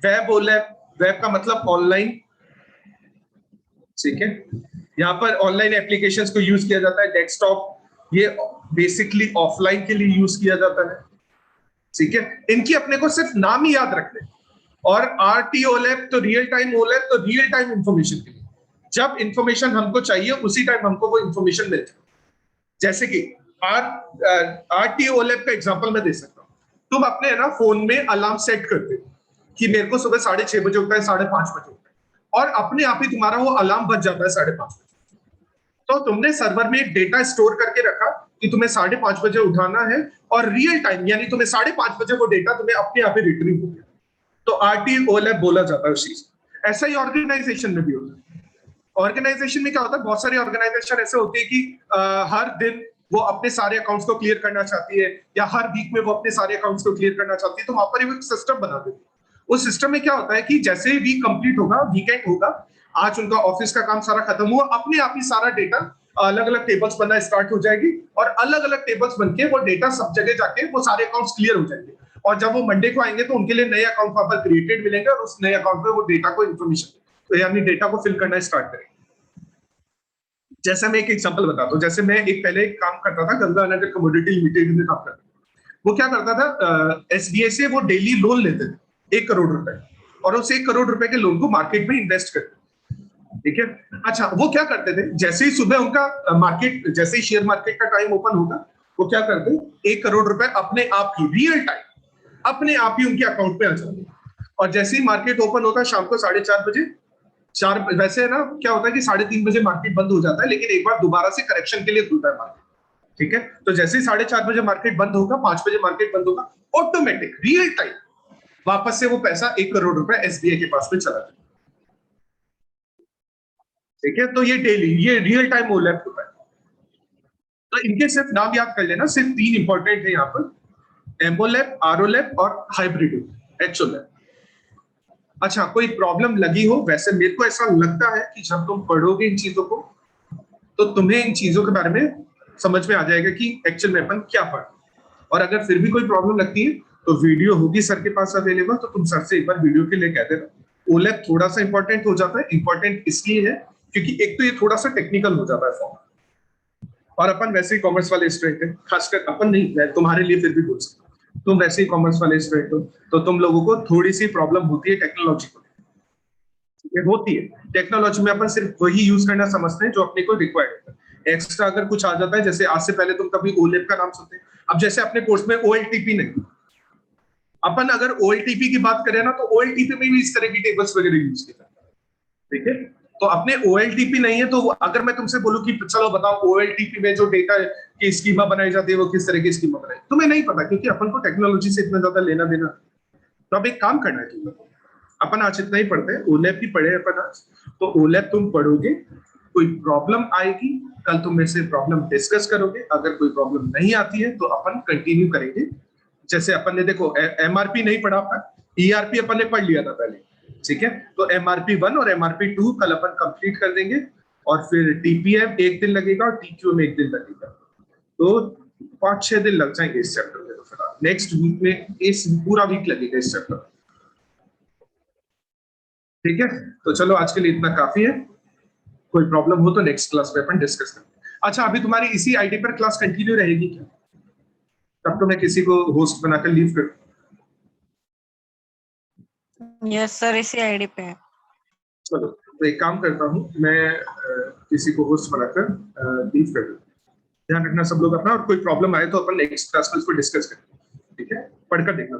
वेब ओलैप, वेब का मतलब ऑनलाइन, ठीक है, यहाँ पर ऑनलाइन एप्लीकेशंस को यूज किया जाता है। डेस्कटॉप, ये बेसिकली ऑफलाइन के लिए यूज किया जाता है, ठीक है। इनकी अपने को सिर्फ नाम ही याद रखने। और आरटी ओलैप तो रियल टाइम ओलैप, तो रियल टाइम इंफॉर्मेशन के लिए, जब इंफॉर्मेशन हमको चाहिए उसी टाइम हमको वो इंफॉर्मेशन मिलती है। जैसे कि आरटी ओलैप का एग्जांपल मैं दे सकता हूँ। तुम अपने है ना फोन में अलार्म सेट करते हो कि मेरे को सुबह 6:30 बजे उठना है, 5:30 बजे उठना है, और अपने आप ही तुम्हारा वो अलार्म बज जाता है 5:30 बजे। तो तुमने सर्वर में एक डेटा स्टोर करके रखा कि तुम्हें 5:30 बजे उठाना है, और रियल टाइम यानी तुम्हें 5:30 बजे वो डेटा तुम्हें अपने आप ही रिट्रीव हो गया। तो आरटी ओलैप बोला जाता है उस चीज। ऐसा ही ऑर्गेनाइजेशन में भी होता है। ऑर्गेनाइजेशन में क्या होता है, बहुत सारी ऑर्गेनाइजेशन ऐसे होती है कि हर दिन वो अपने सारे अकाउंट्स को क्लियर करना चाहती है, या हर वीक में वो अपने सारे अकाउंट्स को क्लियर करना चाहती है, तो वहां पर एक सिस्टम बना देती है। उस सिस्टम में क्या होता है कि जैसे ही वीक कंप्लीट होगा, वीकेंड होगा, आज उनका ऑफिस का काम सारा खत्म हुआ, अपने आप ही सारा डेटा अलग अलग टेबल्स बनना स्टार्ट हो जाएगी, और अलग अलग टेबल्स बनके वो डेटा सब जगह जाके वो सारे अकाउंट्स क्लियर हो जाएंगे। और जब वो मंडे को आएंगे तो उनके लिए नए अकाउंट वहां पर क्रिएटेड मिलेंगे, और उस नए अकाउंट में वो डेटा को इन्फॉर्मेशन, तो यानी डेटा को फिल करना स्टार्ट करेंगे। जैसे मैं एक एग्जांपल बताता हूँ। जैसे मैं एक पहले एक काम करता था, गंगानगर कमोडिटी लिमिटेड में काम करता था। वो क्या करता था, एसबीआई से वो डेली लोन लेते थे 1 करोड़ रुपए, और उस 1 करोड़ रुपए के लोन को मार्केट में इन्वेस्ट करते, ठीक है। अच्छा, वो क्या करते थे, जैसे ही सुबह उनका मार्केट, जैसे ही शेयर मार्केट का टाइम ओपन होगा, वो क्या करते, 1 करोड़ रुपए अपने आप ही रियल टाइम अपने आप ही उनके अकाउंट में आ जाते। और जैसे ही मार्केट ओपन होता है शाम को 4:30 बजे, वैसे है ना, क्या होता है कि 3:30 बजे मार्केट बंद हो जाता है, लेकिन एक बार दोबारा से करेक्शन के लिए खुलता है मार्केट, ठीक है। तो जैसे ही 4:30 बजे मार्केट बंद होगा, 5 बजे मार्केट बंद होगा, ऑटोमेटिक रियल टाइम वापस से वो पैसा 1 करोड़ रुपए एसबीआई के पास में चला जाए, ठीक है। तो ये डेली, ये रियल टाइम ओलैप होता है। तो इनके सिर्फ नाम याद कर लेना, सिर्फ 3 इंपॉर्टेंट है यहाँ पर, एमओलैप, आरओलैप और हाइब्रिड एचओलैप। अच्छा, कोई प्रॉब्लम लगी हो, वैसे मेरे को ऐसा लगता है कि जब तुम पढ़ोगे इन चीजों को, तो तुम्हें इन चीजों के बारे में समझ में आ जाएगा कि एक्चुअल में अपन क्या पढ़। और अगर फिर भी कोई प्रॉब्लम लगती है तो वीडियो होगी सर के पास अवेलेबल, तो तुम सर से एक बार वीडियो के लिए कह देना। ओलैप थोड़ा सा इंपॉर्टेंट हो जाता है, इंपॉर्टेंट इसलिए है क्योंकि एक तो ये थोड़ा सा टेक्निकल हो जाता है फॉर्म, और अपन वैसे ही कॉमर्स वाले स्टूडेंट हैं, खासकर अपन नहीं, मैं तुम्हारे लिए फिर भी बोल सकता हूँ, तुम वैसे ही कॉमर्स वाले स्टूडेंट हो, तो तुम लोगों को थोड़ी सी प्रॉब्लम होती है टेक्नोलॉजी को, होती है। टेक्नोलॉजी में अपन सिर्फ वही यूज करना समझते हैं जो अपने को रिक्वायर्ड है। एक्स्ट्रा अगर कुछ आ जाता है, जैसे आज से पहले तुम कभी ओलेप का नाम सुनते हैं, अब जैसे अपने कोर्स में ओएलटीपी नहीं, अपन अगर ओएलटीपी की बात करें ना, तो ओएलटीपी में भी इस तरह की टेबल्स वगैरह यूज किया जाता है, ठीक है। तो अपने ओएलटीपी नहीं है, तो अगर मैं तुमसे बोलूं कि चलो बताओ ओएलटीपी में जो डेटा की स्कीमा बनाई जाती है वो किस तरह की स्कीमा बनाई, तुम्हें नहीं पता, क्योंकि अपन को टेक्नोलॉजी से इतना ज्यादा लेना देना। तो अब एक काम करना है तुम्हें, अपन आज इतना ही पढ़ते हैं, ओलैप ही पढ़े अपन आज। तो ओलैप तुम पढ़ोगे, कोई प्रॉब्लम आएगी कल तुम मेरे से प्रॉब्लम डिस्कस करोगे, अगर कोई प्रॉब्लम नहीं आती है तो अपन कंटिन्यू करेंगे। जैसे अपन ने देखो एमआरपी नहीं पढ़ा था, ईआरपी अपन ने पढ़ लिया था पहले, ठीक है। तो एमआरपी 1 और एमआरपी 2 कल अपन कंप्लीट कर देंगे, और फिर टीपीएम 1 दिन लगेगा और टीक्यूएम 1 दिन लगेगा, तो 5-6 दिन लग जाएंगे इस चैप्टर में। तो फिलहाल नेक्स्ट वीक में इस पूरा वीक लगेगा इस चैप्टर, ठीक है। तो चलो आज के लिए इतना काफी है, कोई प्रॉब्लम हो तो नेक्स्ट क्लास में अपन डिस्कस करेंगे। अच्छा, अभी तुम्हारी इसी आईडी पर क्लास कंटिन्यू रहेगी क्या? तब तो मैं किसी को होस्ट बनाकर लीव कर।
यस सर, इसी आईडी पे है।
चलो, तो एक काम करता हूँ मैं, किसी को होस्ट बनाकर लीव कर दूँ। ध्यान रखना सब लोग अपना, और कोई प्रॉब्लम आए तो अपन नेक्स्ट क्लास में इसको डिस्कस करेंगे, ठीक है। पढ़कर देखना।